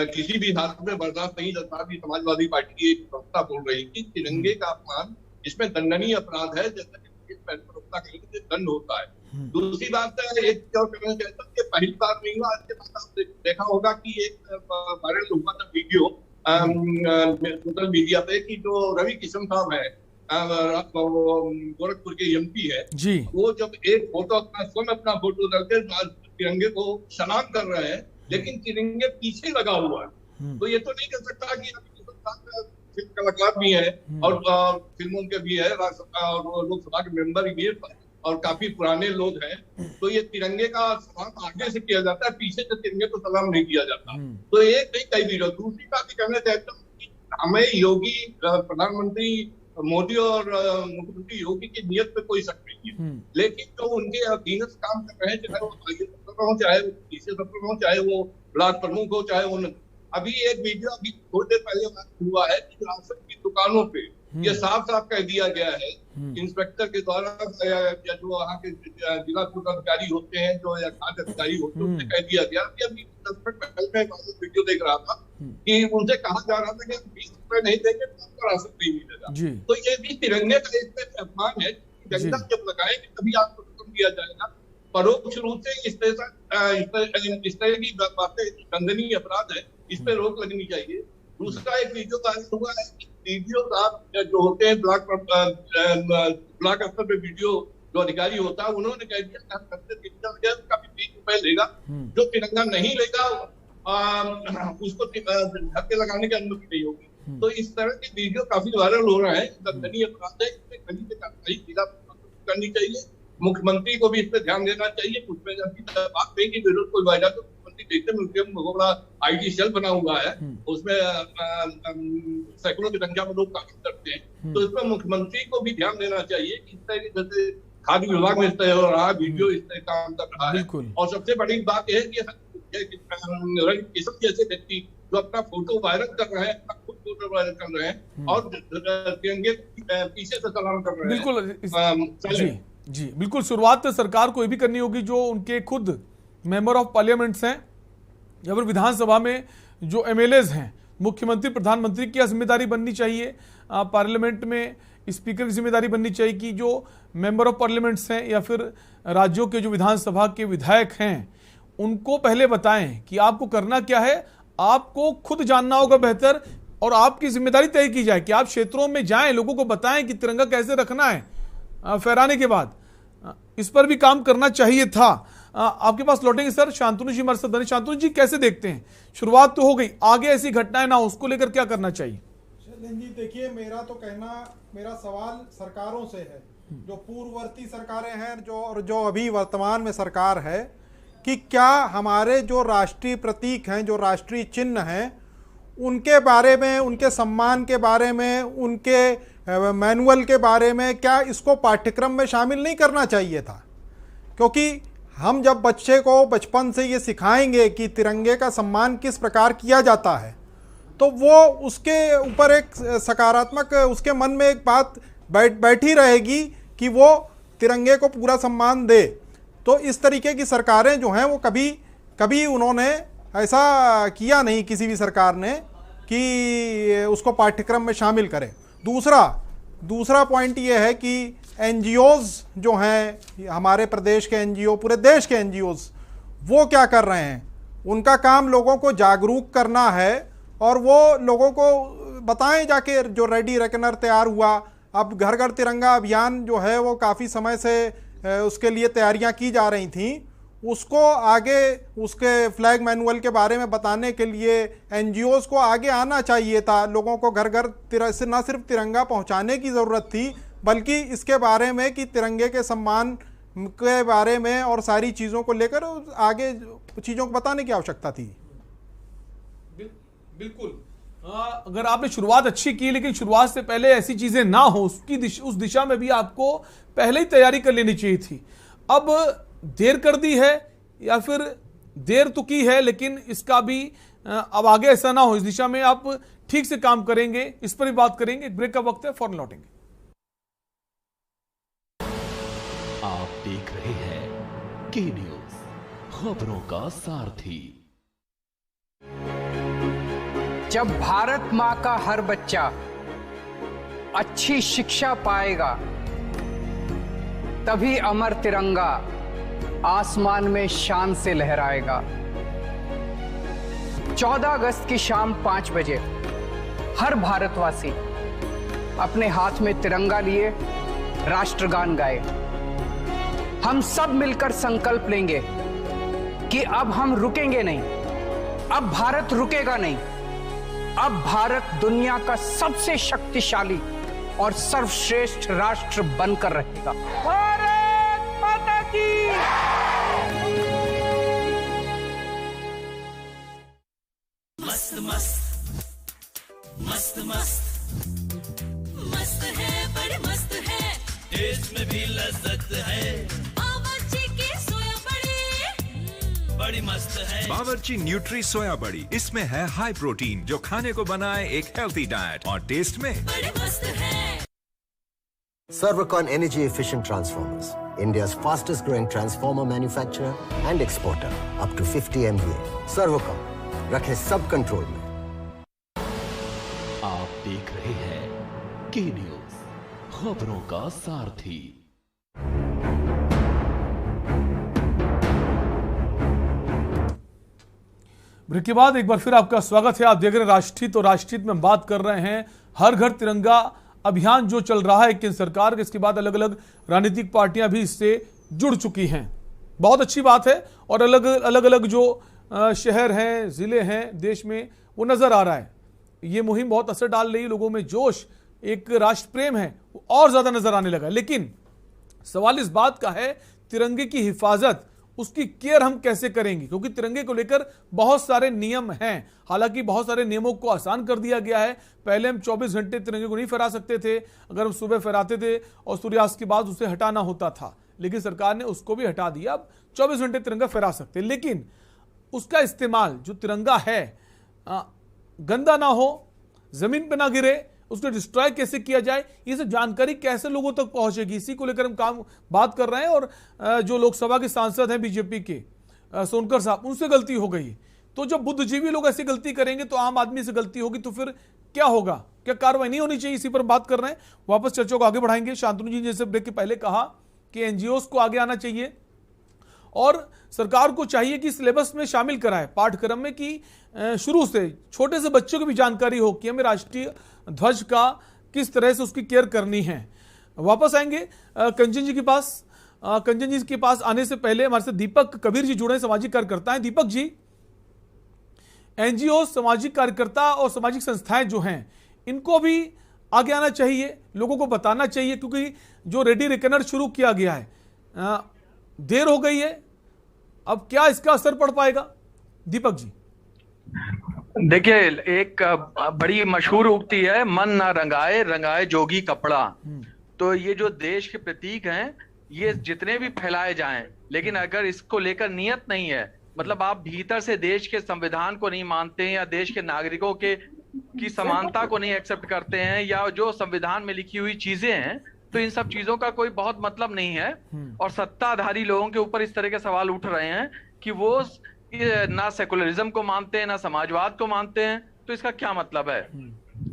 किसी भी हालत में बर्दाश्त नहीं करता। भी समाजवादी पार्टी की एक प्रवक्ता बोल रही कि तिरंगे का अपमान इसमें दंडनीय अपराध है, जैसा प्रवक्ता कहेंगे दंड होता है। दूसरी बात एक और कहना चाहता हूँ कि पहली बार नहीं हुआ, आज के बाद आपने देखा होगा कि एक वायरल हुआ था वीडियो सोशल मीडिया पे कि जो रवि किशन साहब है, गोरखपुर के एमपी है जी, वो जब एक फोटो अपना फोटो डालते तिरंगे को सलाम कर रहे हैं, लेकिन तिरंगे पीछे लगा हुआ है। तो ये तो नहीं कह सकता कि फिल्म कलाकार भी है और फिल्मों के भी है, राज्यसभा और लोकसभा के मेंबर भी है, और काफी पुराने लोग हैं। तो ये तिरंगे का सलाम आगे से किया जाता है, पीछे से तिरंगे को सलाम नहीं किया जाता। तो एक नहीं कई वीडियो। दूसरी बात कहना चाहता हूँ कि हमें योगी प्रधानमंत्री मोदी और मुख्यमंत्री योगी की नियत पे कोई शक नहीं है, लेकिन जो उनके अधीनस्थ काम कर रहे हैं, चाहे वो सत्र हो, चाहे वो तीसरे सत्र हो, चाहे वो ब्लॉक प्रमुख हो, चाहे वो अभी एक वीडियो अभी थोड़ी देर पहले हुआ है कि राशन की दुकानों पे ये साफ साफ कह दिया गया है इंस्पेक्टर के द्वारा, या जो वहाँ के जिला फूड अधिकारी होते हैं, जो या खाद्य अधिकारी होते हैं, उनसे कह दिया गया कि अभी 10 मिनट पहले मैं वीडियो देख रहा था कि उनसे कहा जा रहा था कि 20 रुपए नहीं देंगे तो आपको राशन नहीं मिलेगा। तो ये भी तिरंगे का एक अपमान है। झंडा जब लगाएंगे तभी आपको खत्म किया जाएगा। परोक्ष रूप से इस तरह की बातें दंडनीय अपराध है, इस पे रोक लगनी चाहिए। दूसरा एक वीडियो वायरल हुआ है, वीडियो आप जो होते हैं ब्लॉक स्तर पे वीडियो जो अधिकारी होता है, उन्होंने कह दिया उसका भी 20 रुपए लेगा, जो तिरंगा नहीं लेगा उसको धक्के लगाने की अनुमति नहीं होगी। तो इस तरह के वीडियो काफी वायरल हो रहे हैं, दंडनीय अपराध है, इस पे कड़ी से कार्रवाई करनी चाहिए। मुख्यमंत्री को भी इस पर ध्यान देना चाहिए। कुछ में बात नहीं की विरोध कोई वायदा, तो मुख्यमंत्री देखते हैं बड़ा आईटी सेल बना हुआ है, उसमें सैकड़ों की संख्या में लोग काम करते हैं। तो इस पर मुख्यमंत्री को भी ध्यान देना चाहिए कि इस तरह जैसे खाद्य विभाग में इस तरह हो रहा है, वीडियो इस तरह काम कर रहा है। और सबसे बड़ी बात यह है कि किस्म जैसे व्यक्ति जो अपना फोटो वायरल कर रहे हैं, खुद फोटो वायरल कर रहे हैं और तिरंगे पीछे से सलाम कर रहे हैं। बिल्कुल जी बिल्कुल। शुरुआत तो सरकार को ये भी करनी होगी, जो उनके खुद मेंबर ऑफ पार्लियामेंट्स हैं या फिर विधानसभा में जो एमएलएज हैं, मुख्यमंत्री प्रधानमंत्री की जिम्मेदारी बननी चाहिए। पार्लियामेंट में स्पीकर की जिम्मेदारी बननी चाहिए कि जो मेंबर ऑफ पार्लियामेंट्स हैं या फिर राज्यों के जो विधानसभा के विधायक हैं, उनको पहले बताएं कि आपको करना क्या है। आपको खुद जानना होगा बेहतर, और आपकी जिम्मेदारी तय की जाए कि आप क्षेत्रों में जाएं, लोगों को बताएं कि तिरंगा कैसे रखना है फहराने के बाद। इस पर भी काम करना चाहिए था। आपके पास लौटेंगे सर। शांतनु जी हमारे साथ बने। शांतनु जी कैसे देखते हैं, शुरुआत तो हो गई, आगे ऐसी घटनाएं ना हो उसको लेकर क्या करना चाहिए? जी देखिए, मेरा सवाल सरकारों से है, जो पूर्ववर्ती सरकारें हैं जो अभी वर्तमान में सरकार है, कि क्या हमारे जो राष्ट्रीय प्रतीक हैं, जो राष्ट्रीय चिन्ह हैं, उनके बारे में, उनके सम्मान के बारे में, उनके मैनुअल के बारे में क्या इसको पाठ्यक्रम में शामिल नहीं करना चाहिए था? क्योंकि हम जब बच्चे को बचपन से ये सिखाएंगे कि तिरंगे का सम्मान किस प्रकार किया जाता है, तो वो उसके ऊपर एक सकारात्मक, उसके मन में एक बात बैठी रहेगी कि वो तिरंगे को पूरा सम्मान दे। तो इस तरीके की सरकारें जो हैं वो कभी उन्होंने ऐसा किया नहीं, किसी भी सरकार ने, कि उसको पाठ्यक्रम में शामिल करें। दूसरा पॉइंट ये है कि एनजीओज़ जो हैं, हमारे प्रदेश के एनजीओ, पूरे देश के एनजीओज़, वो क्या कर रहे हैं? उनका काम लोगों को जागरूक करना है और वो लोगों को बताएं जाके। जो रेडी रेकनर तैयार हुआ, अब घर घर तिरंगा अभियान जो है वो काफ़ी समय से उसके लिए तैयारियां की जा रही थी, उसको आगे, उसके फ्लैग मैनुअल के बारे में बताने के लिए एनजीओज़ को आगे आना चाहिए था। लोगों को घर घर न सिर्फ तिरंगा पहुंचाने की ज़रूरत थी, बल्कि इसके बारे में कि तिरंगे के सम्मान के बारे में और सारी चीज़ों को लेकर आगे चीज़ों को बताने की आवश्यकता थी। बिल्कुल। अगर आपने शुरुआत अच्छी की, लेकिन शुरुआत से पहले ऐसी चीजें ना हो, उस दिशा में भी आपको पहले ही तैयारी कर लेनी चाहिए थी। अब देर कर दी है या फिर देर तो की है, लेकिन इसका भी अब आगे ऐसा ना हो, इस दिशा में आप ठीक से काम करेंगे, इस पर भी बात करेंगे। एक ब्रेक का वक्त है, फौरन लौटेंगे। आप देख रहे हैं के न्यूज, खबरों का सारथी। जब भारत मां का हर बच्चा अच्छी शिक्षा पाएगा, तभी अमर तिरंगा आसमान में शान से लहराएगा। 14 अगस्त की शाम 5 बजे हर भारतवासी अपने हाथ में तिरंगा लिए राष्ट्रगान गाए। हम सब मिलकर संकल्प लेंगे कि अब हम रुकेंगे नहीं, अब भारत रुकेगा नहीं, अब भारत दुनिया का सबसे शक्तिशाली और सर्वश्रेष्ठ राष्ट्र बनकर रहेगा। भारत माता की। मस्त मस्त मस्त मस्त मस्त है, बड़े मस्त है, टेस्ट में भी लज्जत है। बावर्ची के सोया बड़े बड़ी मस्त है। बावर्ची न्यूट्री सोया बड़ी, इसमें है हाई प्रोटीन जो खाने को बनाए एक हेल्थी डाइट और टेस्ट में बड़ी मस्त है। Servocon Energy Efficient Transformers, India's fastest growing transformer manufacturer and exporter, up to 50 MVA. Servocon, रखे सब कंट्रोल में। आप देख रहे हैं के न्यूज, खबरों का सारथी। ब्रेक के बाद एक बार फिर आपका स्वागत है। आप देख रहे हैं राष्ट्रहित, और राष्ट्रहित में बात कर रहे हैं हर घर तिरंगा अभियान जो चल रहा है केंद्र सरकार के। इसके बाद अलग अलग राजनीतिक पार्टियां भी इससे जुड़ चुकी हैं। बहुत अच्छी बात है, और अलग अलग जो शहर हैं, जिले हैं देश में, वो नजर आ रहा है। ये मुहिम बहुत असर डाल रही है, लोगों में जोश, एक राष्ट्र प्रेम है वो और ज्यादा नजर आने लगा। लेकिन सवाल इस बात का है, तिरंगे की हिफाजत, उसकी केयर हम कैसे करेंगे, क्योंकि तिरंगे को लेकर बहुत सारे नियम हैं। हालांकि बहुत सारे नियमों को आसान कर दिया गया है। पहले हम 24 घंटे तिरंगे को नहीं फहरा सकते थे, अगर हम सुबह फहराते थे और सूर्यास्त के बाद उसे हटाना होता था, लेकिन सरकार ने उसको भी हटा दिया। अब 24 घंटे तिरंगा फहरा सकते, लेकिन उसका इस्तेमाल, जो तिरंगा है, गंदा ना हो, जमीन पर ना गिरे, उसको डिस्ट्रॉय कैसे किया जाए, ये सब जानकारी कैसे लोगों तक पहुंचेगी, इसी को लेकर हम बात कर रहे हैं। और जो लोकसभा के सांसद हैं बीजेपी के सोनकर साहब, उनसे गलती हो गई। तो जब बुद्धिजीवी लोग ऐसी गलती करेंगे तो आम आदमी से गलती होगी, तो फिर क्या होगा, क्या कार्रवाई नहीं होनी चाहिए, इसी पर बात कर रहे हैं। वापस चर्चा को आगे बढ़ाएंगे। शांतनु जी जैसे ब्रेक के पहले कहा कि एनजीओ को आगे आना चाहिए, और सरकार को चाहिए कि सिलेबस में शामिल कराए, पाठ्यक्रम में, कि शुरू से छोटे से बच्चों को भी जानकारी हो कि हमें राष्ट्रीय ध्वज का किस तरह से उसकी केयर करनी है। वापस आएंगे कंचन जी के पास। कंचन जी के पास आने से पहले हमारे साथ दीपक कबीर जी जुड़े, सामाजिक कार्यकर्ता हैं। दीपक जी, एनजीओ, सामाजिक कार्यकर्ता और सामाजिक संस्थाएं जो हैं, इनको भी आगे आना चाहिए, लोगों को बताना चाहिए, क्योंकि जो रेडी रेकनर शुरू किया गया है, देर हो गई है, अब क्या इसका असर पड़ पाएगा? दीपक जी। देखिए, एक बड़ी मशहूर उक्ति है, मन ना रंगाए, रंगाए जोगी कपड़ा। तो ये जो देश के प्रतीक हैं, ये जितने भी फैलाए जाएं, लेकिन अगर इसको लेकर नियत नहीं है, मतलब आप भीतर से देश के संविधान को नहीं मानते हैं, या देश के नागरिकों की समानता को नहीं एक्सेप्ट करते हैं, या जो संविधान में लिखी हुई चीजें हैं, तो इन सब चीजों का कोई बहुत मतलब नहीं है। और सत्ताधारी लोगों के ऊपर इस तरह के सवाल उठ रहे हैं कि वो ना सेकुलरिज्म को मानते हैं, ना समाजवाद को मानते हैं, तो इसका क्या मतलब है।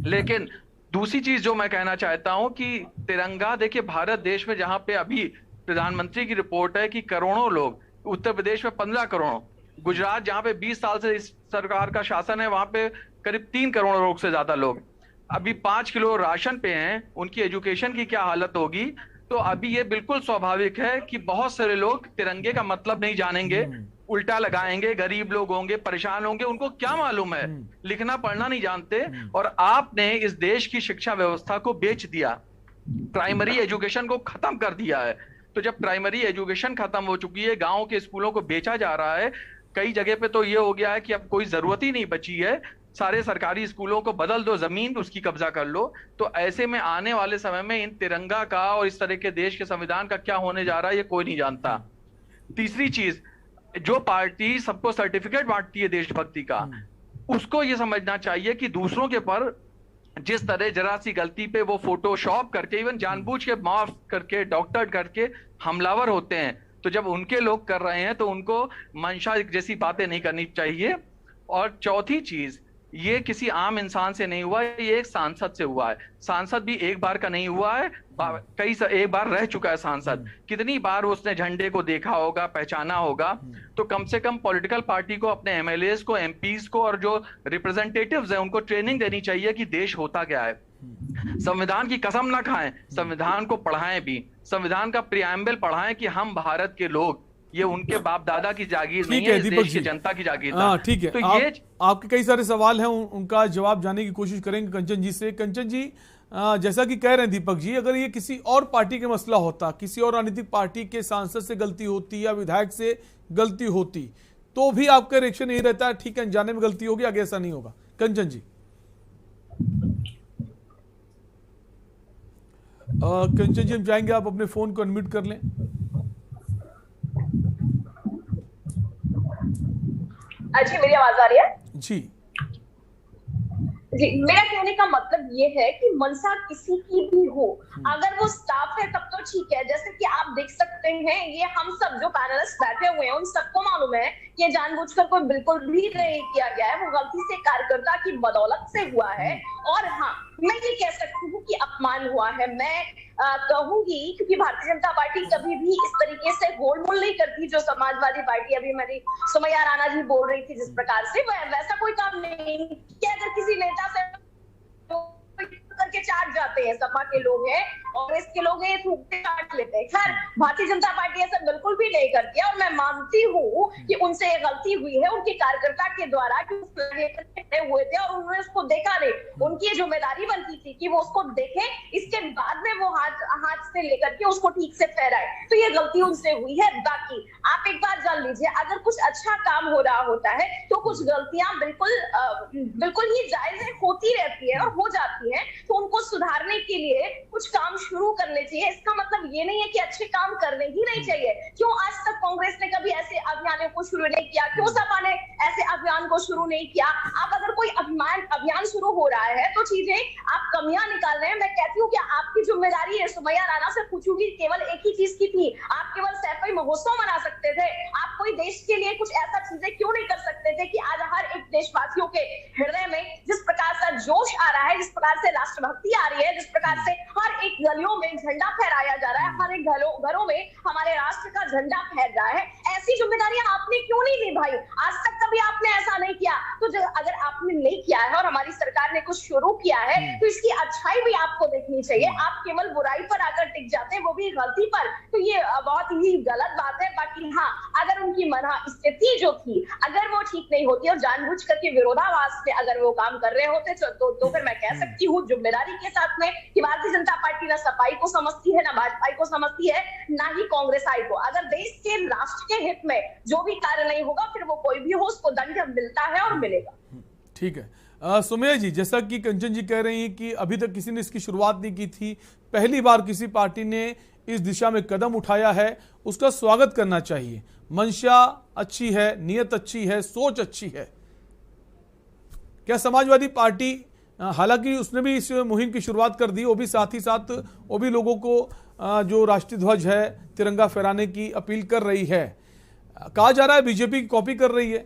लेकिन दूसरी चीज जो मैं कहना चाहता हूं कि तिरंगा, देखिए भारत देश में जहां पे अभी प्रधानमंत्री की रिपोर्ट है कि करोड़ों लोग, उत्तर प्रदेश में 15 करोड़, गुजरात जहां पे 20 साल से इस सरकार का शासन है, वहां पे करीब 3 करोड़ लोग से ज्यादा लोग अभी 5 किलो राशन पे हैं, उनकी एजुकेशन की क्या हालत होगी। तो अभी ये बिल्कुल स्वाभाविक है कि बहुत सारे लोग तिरंगे का मतलब नहीं जानेंगे, उल्टा लगाएंगे, गरीब लोग होंगे, परेशान होंगे, उनको क्या मालूम है, लिखना पढ़ना नहीं जानते। और आपने इस देश की शिक्षा व्यवस्था को बेच दिया, प्राइमरी एजुकेशन को खत्म कर दिया है। तो जब प्राइमरी एजुकेशन खत्म हो चुकी है, गांव के स्कूलों को बेचा जा रहा है, कई जगह पे तो ये हो गया है कि अब कोई जरूरत ही नहीं बची है, सारे सरकारी स्कूलों को बदल दो, जमीन उसकी कब्जा कर लो। तो ऐसे में आने वाले समय में इन तिरंगा का और इस तरह के देश के संविधान का क्या होने जा रहा है, ये कोई नहीं जानता। तीसरी चीज, जो पार्टी सबको सर्टिफिकेट बांटती है देशभक्ति का, उसको ये समझना चाहिए कि दूसरों के पर जिस तरह जरा सी गलती पे वो फोटोशॉप करके, इवन जानबूझ के माफ करके, डॉक्टर करके हमलावर होते हैं, तो जब उनके लोग कर रहे हैं तो उनको मंशा जैसी बातें नहीं करनी चाहिए। और चौथी चीज, ये किसी आम इंसान से नहीं हुआ, ये एक सांसद से हुआ है। सांसद भी एक बार का नहीं हुआ है, एक बार रह चुका है सांसद। कितनी बार उसने झंडे को देखा होगा, पहचाना होगा। तो कम से कम पॉलिटिकल पार्टी को, अपने एमएलएस को, एमपीज को और जो रिप्रेजेंटेटिव्स हैं उनको ट्रेनिंग देनी चाहिए कि देश होता क्या है। संविधान की कसम ना खाएं, संविधान को पढ़ाएं भी, संविधान का प्रियम्बल पढ़ाएं कि हम भारत के लोग, ये उनके बाप दादा की जागीर नहीं है, देश की जनता की जागीर। ठीक है, तो ये आपके कई सारे सवाल हैं, उनका जवाब जानने की कोशिश करेंगे कंचन जी से। कंचन जी, जैसा कि कह रहे हैं दीपक जी, अगर ये किसी और पार्टी का मसला होता, किसी और राजनीतिक पार्टी के सांसद से गलती होती या विधायक से गलती होती, तो भी आपका रिएक्शन यही रहता है, ठीक है अनजाने में गलती होगी, आगे ऐसा नहीं होगा। कंचन जी। कंचन जी, हम चाहेंगे आप अपने फोन को अनम्यूट कर लें। जी मेरी आवाज आ रही है? जी जी, मेरा कहने का मतलब ये है कि मंशा किसी की भी हो, अगर वो स्टाफ है तब तो ठीक है। जैसे कि आप देख सकते हैं, ये हम सब जो पैनलिस्ट बैठे हुए हैं उन सबको मालूम है कि ये जानबूझकर कोई बिल्कुल भी नहीं किया गया है, वो गलती से कार्यकर्ता की बदौलत से हुआ है। और हाँ, मैं ये कह सकती हूँ कि अपमान हुआ है। मैं कहूंगी क्योंकि भारतीय जनता पार्टी कभी भी इस तरीके से गोलमोल नहीं करती जो समाजवादी पार्टी, अभी मेरी सुमैया राणा जी बोल रही थी जिस प्रकार से, वैसा कोई काम नहीं कि अगर किसी नेता से करके चाट जाते हैं, सपा के लोग हैं और इसके लोग ये थूकते चाट लेते हैं। खैर, भारतीय जनता पार्टी ऐसा बिल्कुल भी नहीं करती है और मैं मानती हूँ कि उनसे ये गलती हुई है उनके कार्यकर्ता के द्वारा कि खड़े हुए थे और उन्होंने उसको देखा नहीं। उनकी जिम्मेदारी बनती थी कि वो उसको देखे, इसके बाद में वो हाथ से लेकर के उसको ठीक से ठहराए। तो ये गलती उनसे हुई है। बाकी आप एक बात जान लीजिए, अगर कुछ अच्छा काम हो रहा होता है तो कुछ गलतियां बिल्कुल ही जायज होती रहती है और हो जाती है, तो उनको सुधारने के लिए कुछ काम शुरू करने चाहिए। इसका मतलब ये नहीं है कि अच्छे काम करने ही नहीं चाहिए। क्यों आज तक कांग्रेस ने कभी ऐसे अभियानों को शुरू नहीं किया? क्यों सपा ने ऐसे अभियान को शुरू नहीं किया? आप अगर कोई अभियान शुरू हो रहा है तो चीजें आप कमियां निकाल रहे हैं। मैं कहती हूँ कि आपकी जिम्मेदारी है, सुमैया राणा से पूछूंगी, केवल एक ही चीज की थी, आप केवल सैफई महोत्सव मना सकते थे। आप कोई देश के लिए कुछ ऐसा चीजें क्यों नहीं कर सकते थे कि आज हर एक देशवासियों के हृदय में जिस प्रकार से जोश आ रहा है, जिस प्रकार से राष्ट्रभक्ति आ रही है, जिस प्रकार से हर एक गलियों में झंडा फहराया जा रहा है, हर एक घरों में हमारे राष्ट्र का झंडा फहर रहा है, ऐसी जिम्मेदारियां आपने क्यों नहीं निभाई? आज तक कभी आपने ऐसा नहीं किया। तो अगर आपने नहीं किया है और हमारी सरकार ने कुछ शुरू किया है तो इसकी अच्छाई भी आपको देखनी चाहिए। आप केवल बुराई पर आकर टिक जाते हैं, वो भी गलती पर, तो ये बहुत ही गलत बात है। बाकी हाँ, अगर उनकी स्थिति जो थी अगर वो ठीक नहीं होती और जानबूझ करके विरोधाभास से अगर वो काम कर रहे होते तो फिर मैं कह सकती हूँ जिम्मेदारी के साथ में कि भारतीय जनता पार्टी ना सपाई को समझती है, ना भाजपा को समझती है, ना ही कांग्रेस आई को। अगर देश के राष्ट्र के हित में जो भी कार्य नहीं होगा, फिर वो कोई भी हो उसको दंड मिलता है और मिलेगा। ठीक है। सुमैया जी, जैसा कि कंचन जी कह रही हैं कि अभी तक किसी ने इसकी शुरुआत नहीं की थी, पहली बार किसी पार्टी ने इस दिशा में कदम उठाया है, उसका स्वागत करना चाहिए। मंशा अच्छी है, नियत अच्छी है, सोच अच्छी है। क्या समाजवादी पार्टी, हालांकि उसने भी इस मुहिम की शुरुआत कर दी, वो भी साथ ही साथ वो भी लोगों को जो राष्ट्रीय ध्वज है तिरंगा फहराने की अपील कर रही है, कहा जा रहा है बीजेपी की कॉपी कर रही है,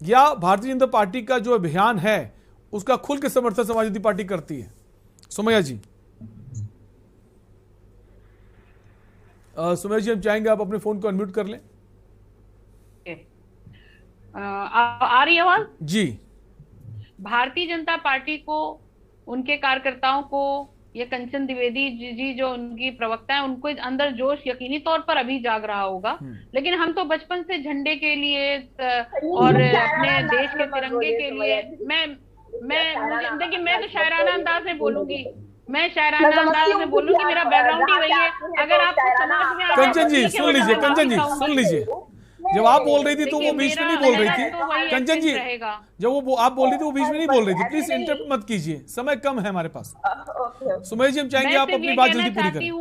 या भारतीय जनता पार्टी का जो अभियान है उसका खुल के समर्थन समाजवादी पार्टी करती है? सुमैया जी। सुमैया जी, हम चाहेंगे आप अपने फोन को अनम्यूट कर लें। आ रही आवाज? जी। भारतीय जनता पार्टी को, उनके कार्यकर्ताओं को, ये कंचन द्विवेदी जी जो उनकी प्रवक्ता है, उनको अंदर जोश यकीनी तौर पर अभी जाग रहा होगा। लेकिन हम तो बचपन से झंडे के लिए और अपने देश के तिरंगे के लिए, देखिए मैं तो शायराना अंदाज में बोलूंगी, मेरा बैकग्राउंड ही वही है। अगर आपको समझ में आ रहा है, कंचन जी सुन लीजिए, कंचन जी सुन लीजिए, जब आप बोल रही थी तो वो बीच में नहीं बोल रही थी। कंचन जी, जब वो आप बोल रही थी वो बीच में नहीं बोल रही थी, प्लीज इंटरप्ट मत कीजिए, समय कम है हमारे पास। सुमैया जी, हम चाहेंगे आप अपनी बात जल्दी पूरी करें।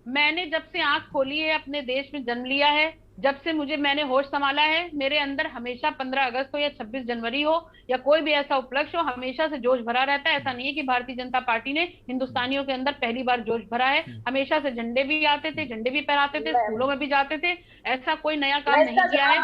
मैंने जब से आंख खोली है, अपने देश में जन्म लिया है, जब से मैंने होश संभाला है, मेरे अंदर हमेशा 15 अगस्त हो या 26 जनवरी हो या कोई भी ऐसा उपलक्ष्य हो, हमेशा से जोश भरा रहता है। ऐसा नहीं है कि भारतीय जनता पार्टी ने हिंदुस्तानियों के अंदर पहली बार जोश भरा है। हमेशा से झंडे भी आते थे, झंडे भी फहराते थे, स्कूलों में भी जाते थे। ऐसा कोई नया काम नहीं किया है।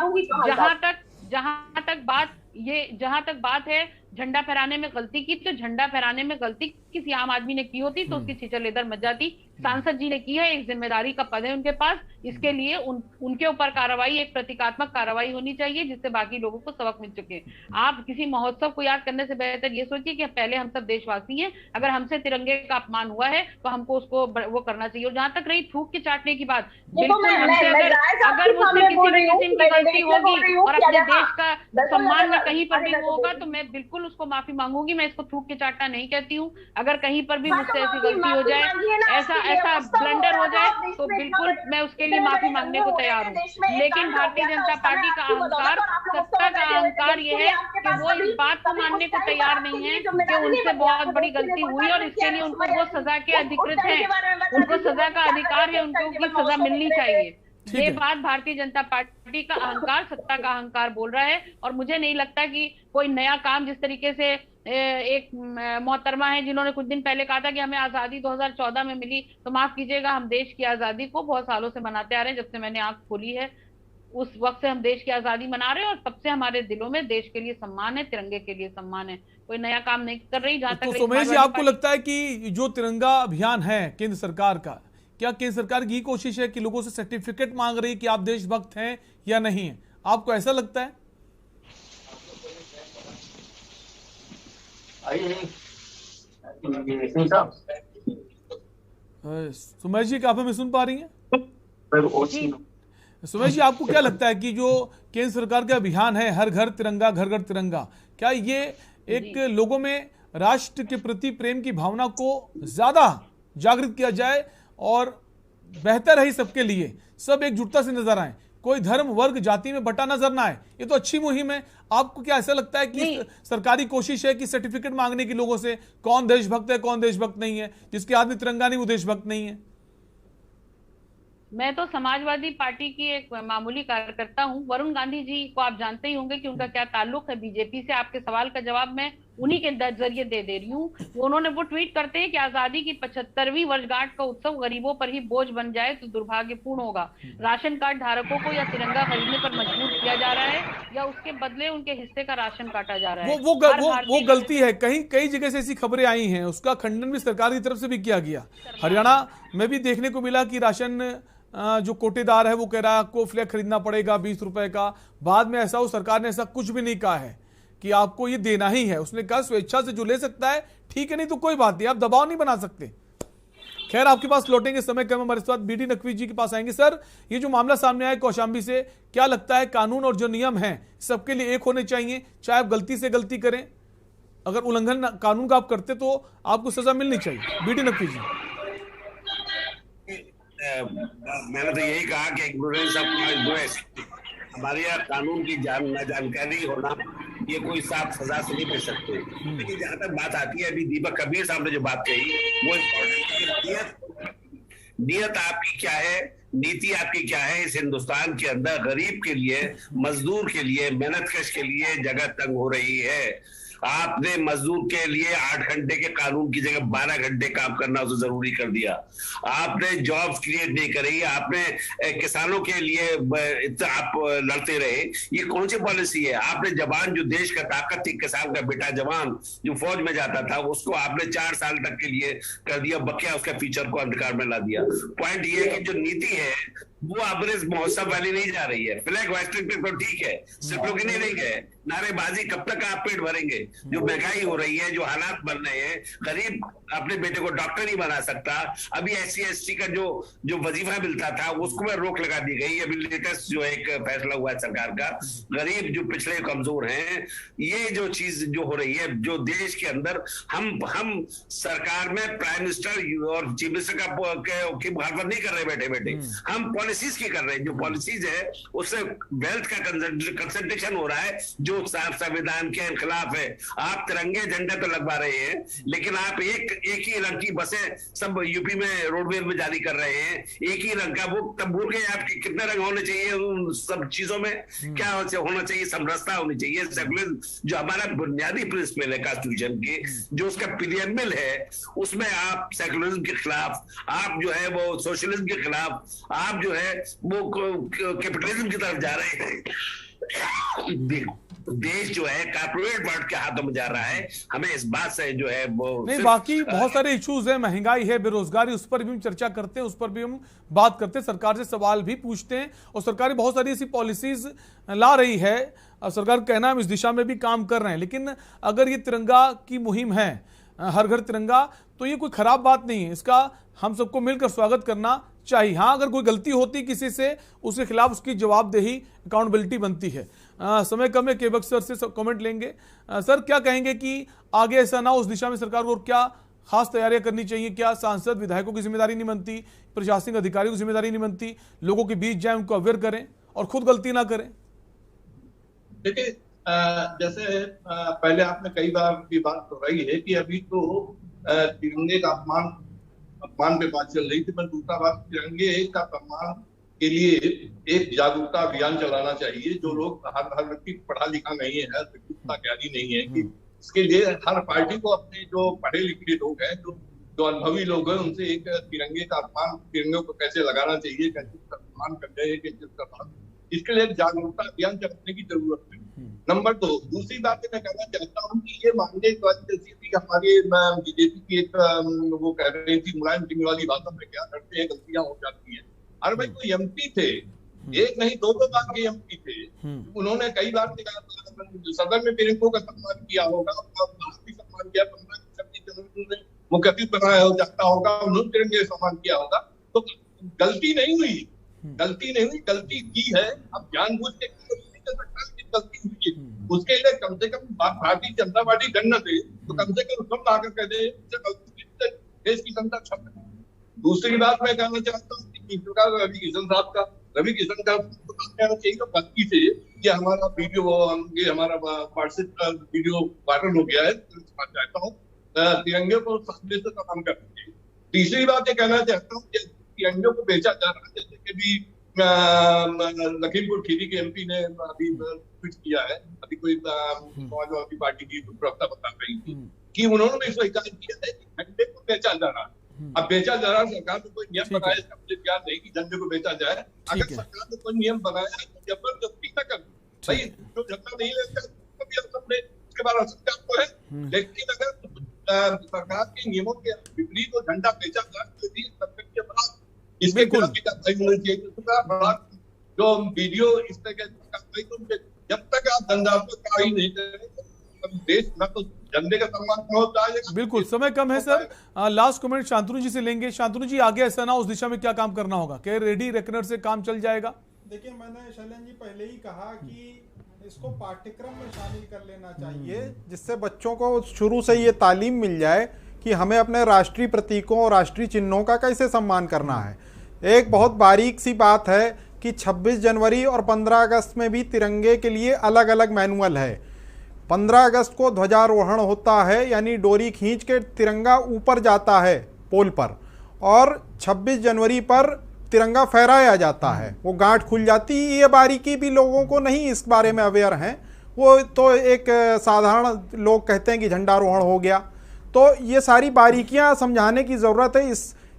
जहां तक बात है झंडा फहराने में गलती की, तो झंडा फहराने में गलती किसी आम आदमी ने की होती तो उसकी छीछे लेदर मच जाती। सांसद जी ने की है, एक जिम्मेदारी का पद है उनके पास, इसके लिए उनके ऊपर कार्रवाई, एक प्रतीकात्मक कार्रवाई होनी चाहिए जिससे बाकी लोगों को सबक मिल चुके। आप किसी महोत्सव को याद करने से बेहतर ये सोचिए कि पहले हम सब देशवासी हैं, अगर हमसे तिरंगे का अपमान हुआ है तो हमको उसको वो करना चाहिए। और जहां तक रही थूक के चाटने की बात, बिल्कुल हमसे अगर मुझसे किसी भी किस्म की गलती होगी और अपने देश का सम्मान में कहीं पर भी होगा तो मैं बिल्कुल उसको माफी मांगूंगी। मैं इसको थूक के चाटना नहीं कहती हूँ। अगर कहीं पर भी मुझसे ऐसी गलती हो जाए, ऐसा ब्लंडर हो जाए, तो बिल्कुल मैं उसके लिए माफी मांगने को तैयार हूँ। लेकिन भारतीय जनता पार्टी का अहंकार, सत्ता का अहंकार ये है कि वो इस बात को मानने को तैयार नहीं है कि उनसे बहुत बड़ी गलती हुई और इसके लिए उनको वो सजा के अधिकृत है, उनको सजा का अधिकार है, उनको उसकी सजा मिलनी चाहिए। ये बात भारतीय जनता पार्टी का अहंकार, सत्ता का अहंकार बोल रहा है। और मुझे नहीं लगता कि कोई नया काम, जिस तरीके से एक मोहतरमा है जिन्होंने कुछ दिन पहले कहा था कि हमें आजादी 2014 में मिली, तो माफ कीजिएगा, हम देश की आजादी को बहुत सालों से मनाते आ रहे हैं। जब से मैंने आंख खोली है उस वक्त से हम देश की आजादी मना रहे हैं, और तब से हमारे दिलों में देश के लिए सम्मान है, तिरंगे के लिए सम्मान है। कोई नया काम नहीं कर रही। जहां तक सोमेश जी, आपको लगता है कि जो तिरंगा अभियान है केंद्र सरकार का, क्या केंद्र सरकार की कोशिश है कि लोगों से सर्टिफिकेट मांग रही है कि आप देशभक्त हैं या नहीं है? आपको ऐसा लगता है? सुमेश जी, क्या आप हमें सुन पा रही हैं? सुमेश जी, आपको क्या लगता है कि जो केंद्र सरकार का अभियान है हर घर तिरंगा घर घर तिरंगा, क्या ये एक लोगों में राष्ट्र के प्रति प्रेम की भावना को ज्यादा जागृत किया जाए और बेहतर है सबके लिए, सब एकजुटता से नजर आए, कोई धर्म वर्ग जाति में बटा नजर ना आए? ये तो अच्छी मुहिम है। आपको क्या ऐसा लगता है कि सरकारी कोशिश है कि सर्टिफिकेट मांगने की लोगों से, कौन देशभक्त है कौन देशभक्त नहीं है, जिसके हाथ में तिरंगा नहीं वो देशभक्त नहीं है? मैं तो समाजवादी पार्टी की एक मामूली कार्यकर्ता हूं। वरुण गांधी जी को आप जानते ही होंगे कि उनका क्या ताल्लुक है बीजेपी से। आपके सवाल का जवाब मैं उन्हीं के जरिए दे रही हूँ। उन्होंने वो ट्वीट करते हैं कि आजादी की 75वीं वर्षगांठ का उत्सव गरीबों पर ही बोझ बन जाए तो दुर्भाग्यपूर्ण होगा। राशन कार्ड धारकों को या तिरंगा खरीदने पर मजबूर किया जा रहा है या उसके बदले उनके हिस्से का राशन काटा जा रहा है। वो गलती है। कई जगह से ऐसी खबरें आई हैं, उसका खंडन भी सरकार की तरफ से भी किया गया। हरियाणा में भी देखने को मिला कि राशन जो कोटेदार है वो कह रहा है आपको फ्लैग खरीदना पड़ेगा 20 रुपए का। बाद में ऐसा हो, सरकार ने ऐसा कुछ भी नहीं कहा है कि आपको ये देना ही है। उसने कहा स्वेच्छा से जो ले सकता है ठीक है, नहीं तो कोई बात नहीं, आप दबाव नहीं बना सकते। खैर, आपके पास लौटेंगे, समय कम, हमारे साथ बीडी नकवी जी के पास आएंगे। सर, ये जो मामला सामने आया कौशाम्बी से, क्या लगता है कानून और जो नियम है सबके लिए एक होने चाहिए, चाहे आप गलती से गलती करें, अगर उल्लंघन कानून का आप करते तो आपको सजा मिलनी चाहिए? बीडी नकवी जी। मैंने तो यही कहा कि इग्नोरेंस ऑफ नॉलेज, हमारे यहाँ कानून की जानकारी होना ये कोई साफ सजा से नहीं मिल सकते। लेकिन जहां तक बात आती है, अभी दीपक कबीर साहब ने जो बात कही वो इम्पोर्टेंट, नियत आपकी क्या है, नीति आपकी क्या है इस हिंदुस्तान के अंदर गरीब के लिए, मजदूर के लिए, मेहनतकश के लिए जगह तंग हो रही है। आपने मजदूर के लिए 8 घंटे के कानून की जगह 12 घंटे काम करना उसे जरूरी कर दिया। आपने जॉब्स क्रिएट नहीं करी, आपने किसानों के लिए आप लड़ते रहे। ये कौन सी पॉलिसी है? आपने जवान, जो देश का ताकत थी, किसान का बेटा जवान जो फौज में जाता था, उसको आपने 4 साल तक के लिए कर दिया बकिया, उसका फ्यूचर को अंधकार में ला दिया। पॉइंट ये है कि जो नीति है वो अबरेज महोत्सव वाली नहीं जा रही है। फ्लैग होस्टिंग पे तो ठीक है, सिर्फ लोग नहीं गए, नारेबाजी कब तक आप पेट भरेंगे? जो महंगाई हो रही है, जो हालात बन रहे हैं, गरीब अपने बेटे को डॉक्टर नहीं बना सकता। अभी SC/ST का जो वजीफा मिलता था उसको में रोक लगा दी गई। अभी लेटेस्ट जो एक फैसला हुआ है सरकार का, गरीब जो पिछड़े कमजोर हैं, ये जो चीज जो हो रही है, जो देश के अंदर हम सरकार में प्राइम मिनिस्टर और चीफ मिनिस्टर की मुखालफत नहीं कर रहे बैठे बैठे, हम पॉलिसीज की कर रहे हैं। जो पॉलिसीज है उससे वेल्थ का कंसंट्रेशन हो रहा है जो संविधान के खिलाफ है। आप तिरंगे झंडे तो लगवा रहे हैं, लेकिन आप एक ही रंग की बसें सब यूपी में रोडवेज में जारी कर रहे हैं, एक ही रंग का। वो तब भूल गए आप कितने रंग होने चाहिए उन सब चीजों में? क्या होना चाहिए? समरसता होनी चाहिए। सेकुलरिज्म जो हमारा बुनियादी प्रिंसिपल है कॉन्स्टिट्यूशन की, जो उसका प्रीएम्बल है, उसमें आप सेकुलरिज्म के खिलाफ, आप जो है वो सोशलिज्म के खिलाफ, आप जो है वो कैपिटलिज्म की तरफ जा रहे हैं। देश जो है कॉर्पोरेट वर्ल्ड के हाथों में जा रहा है। हमें इस बात से जो है वो नहीं, बाकी बहुत सारे इश्यूज है, महंगाई है, बेरोजगारी, उस पर भी हम चर्चा करते हैं, उस पर भी हम बात करते हैं, सरकार से सवाल भी पूछते हैं। और सरकार बहुत सारी ऐसी पॉलिसीज ला रही है, सरकार का कहना है हम इस दिशा में भी काम कर रहे हैं। लेकिन अगर ये तिरंगा की मुहिम है, हर घर तिरंगा, तो ये कोई खराब बात नहीं है, इसका हम सबको मिलकर स्वागत करना चाहिए। हाँ, अगर कोई गलती होती किसी से, उसके खिलाफ उसकी जवाबदेही, अकाउंटेबिलिटी बनती है। समय कम है, केवक सर से कमेंट लेंगे। सर, क्या कहेंगे कि आगे ऐसा ना हो उस दिशा में सरकार को क्या खास तैयारियां करनी चाहिए? क्या सांसद विधायकों की जिम्मेदारी नहीं बनती, प्रशासनिक अधिकारियों की जिम्मेदारी नहीं बनती, लोगों के बीच जाए, उनको अवेयर करें और खुद गलती ना करें? देखिए, जैसे पहले आपने कई बार भी बात दोहराई है कि अभी तो तिरंगे का अपमान पे बात चल रही थी, पर दूसरा बात, तिरंगे का सम्मान के लिए एक जागरूकता अभियान चलाना चाहिए। जो लोग हर व्यक्ति पढ़ा लिखा नहीं है, हर ज्ञानी नहीं है, कि इसके लिए हर पार्टी को अपने जो पढ़े लिखे लोग हैं, जो अनुभवी लोग हैं, उनसे एक तिरंगे का अपमान, तिरंगे को कैसे लगाना चाहिए, कैसे सम्मान करना है, कैसे सम्मान, इसके लिए जागरूकता अभियान चलाने की जरूरत है। नंबर 2, दूसरी बात मैं कहना चाहता हूँ कि ये मानने की बात जैसी थी हमारे बीजेपी की एक वो कह रही थी मुलायम सिंह वाली बातों में क्या करते हैं, गलतियां हो जाती है। अरे भाई कोई एमपी थे, एक नहीं दो बार के एमपी थे, उन्होंने कई बार सदन में तिरंगों का सम्मान किया होगा, भी सम्मान किया, 15 जनवरी मुख्य अतिथि बनाया हो जाता होगा, उन्होंने तिरंगे का सम्मान किया होगा। तो गलती नहीं हुई, गलती की है, अब जानबूझ के गलती हुई है, उसके लिए कम से कम भारतीय जनता पार्टी दंड न दे, तो कम से कम सब आकर कह दे देश की जनता क्षमा। दूसरी बात मैं कहना चाहता हूँ कि रवि किशन साहब का कहना चाहिए तो बाकी से कि हमारा वीडियो, हमारा व्हाट्सएप वीडियो वायरल हो गया है, चाहता हूँ तिरंगे को सामने से तमाम करना चाहिए। तीसरी बात ये कहना चाहता हूँ कि तिरंगे को बेचा जा रहा है, जैसे कि भी लखीमपुर खीरी के एमपी ने अभी ट्वीट किया है, अभी कोई समाजवादी पार्टी की प्रवक्ता बता रही थी कि उन्होंने भी स्वीकार किया है कि झंडे को बेचा जा रहा है। अब बेचा जा रहा है, सरकार ने कोई नियम बनाया, इसका मुझे ध्यान नहीं कि झंडे को बेचा जाए। अगर सरकार ने कोई नियम बनाया तो जबरदस्ती न कर, भाई जो झंडा नहीं लेता उसके बाद असर आपको है, लेकिन अगर सरकार के नियमों के विपरीत वो झंडा बेचा जाए तो भी सरकार के अपराध, इसके खिलाफ भी कार्रवाई होनी चाहिए। जो वीडियो इस तरह के, जब तक आप दंडात्मक कार्रवाई नहीं करें देश न तो झंडे का सम्मान होता है। बिल्कुल, समय कम है सर, लास्ट कमेंट शांतनु जी से लेंगे। शांतनु जी, आगे ऐसा ना उस दिशा में क्या काम करना होगा, क्या रेडी रेकनर से काम चल जाएगा? देखिए, मैंने शैलेंद्र जी पहले ही कहा कि इसको पाठ्यक्रम में शामिल कर लेना चाहिए, जिससे बच्चों को शुरू से ये तालीम मिल जाए कि हमें अपने राष्ट्रीय प्रतीकों और राष्ट्रीय चिन्हों का कैसे सम्मान करना है। एक बहुत बारीक सी बात है कि 26 जनवरी और 15 अगस्त में भी तिरंगे के लिए अलग अलग मैनुअल है। 15 अगस्त को ध्वजारोहण होता है, यानी डोरी खींच के तिरंगा ऊपर जाता है पोल पर, और 26 जनवरी पर तिरंगा फहराया जाता है, वो गांठ खुल जाती है। ये बारीकी भी लोगों को नहीं इस बारे में अवेयर हैं, वो तो एक साधारण लोग कहते हैं कि झंडारोहण हो गया। तो ये सारी बारीकियां समझाने की ज़रूरत है,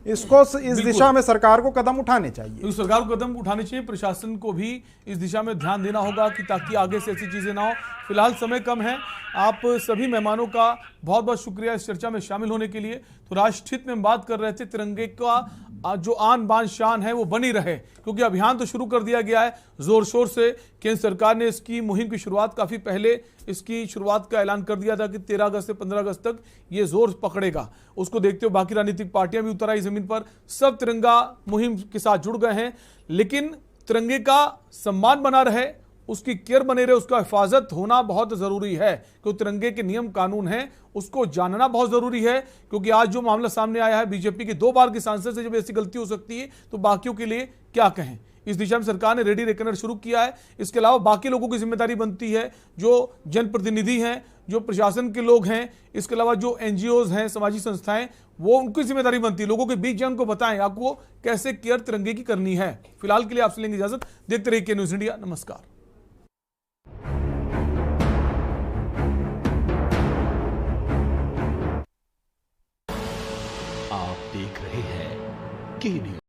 इसको इस दिशा में सरकार को कदम उठाने चाहिए। तो सरकार को कदम उठाने चाहिए, प्रशासन को भी इस दिशा में ध्यान देना होगा कि ताकि आगे से ऐसी चीजें ना हो। फिलहाल समय कम है, आप सभी मेहमानों का बहुत बहुत शुक्रिया इस चर्चा में शामिल होने के लिए। तो राष्ट्रहित में हम बात कर रहे थे, तिरंगे का जो आन बान शान है वो बनी रहे, क्योंकि अभियान तो शुरू कर दिया गया है जोर शोर से। केंद्र सरकार ने इसकी मुहिम की शुरुआत काफी पहले इसकी शुरुआत का ऐलान कर दिया था कि 13 अगस्त से 15 अगस्त तक ये जोर पकड़ेगा। उसको देखते हुए बाकी राजनीतिक पार्टियां भी उतर आई जमीन पर, सब तिरंगा मुहिम के साथ जुड़ गए हैं। लेकिन तिरंगे का सम्मान बना रहे, उसकी केयर बने रहे, उसका हिफाजत होना बहुत जरूरी है, क्योंकि तिरंगे के नियम कानून हैं, उसको जानना बहुत जरूरी है। क्योंकि आज जो मामला सामने आया है, बीजेपी की 2 बार की सांसद से जब ऐसी गलती हो सकती है तो बाकियों के लिए क्या कहें। इस दिशा में सरकार ने रेडी रेकनर शुरू किया है। इसके अलावा बाकी लोगों की जिम्मेदारी बनती है, जो जनप्रतिनिधि हैं, जो प्रशासन के लोग हैं, इसके अलावा जो एनजीओज हैं, सामाजिक संस्थाएं, वो उनकी जिम्मेदारी बनती है, लोगों के बीच जाए, उनको बताएं आपको कैसे केयर तिरंगे की करनी है। फिलहाल के लिए आपसे लेंगे इजाजत, देखते रहिए न्यूज़ इंडिया। नमस्कार। आप देख रहे हैं के न्यूज़।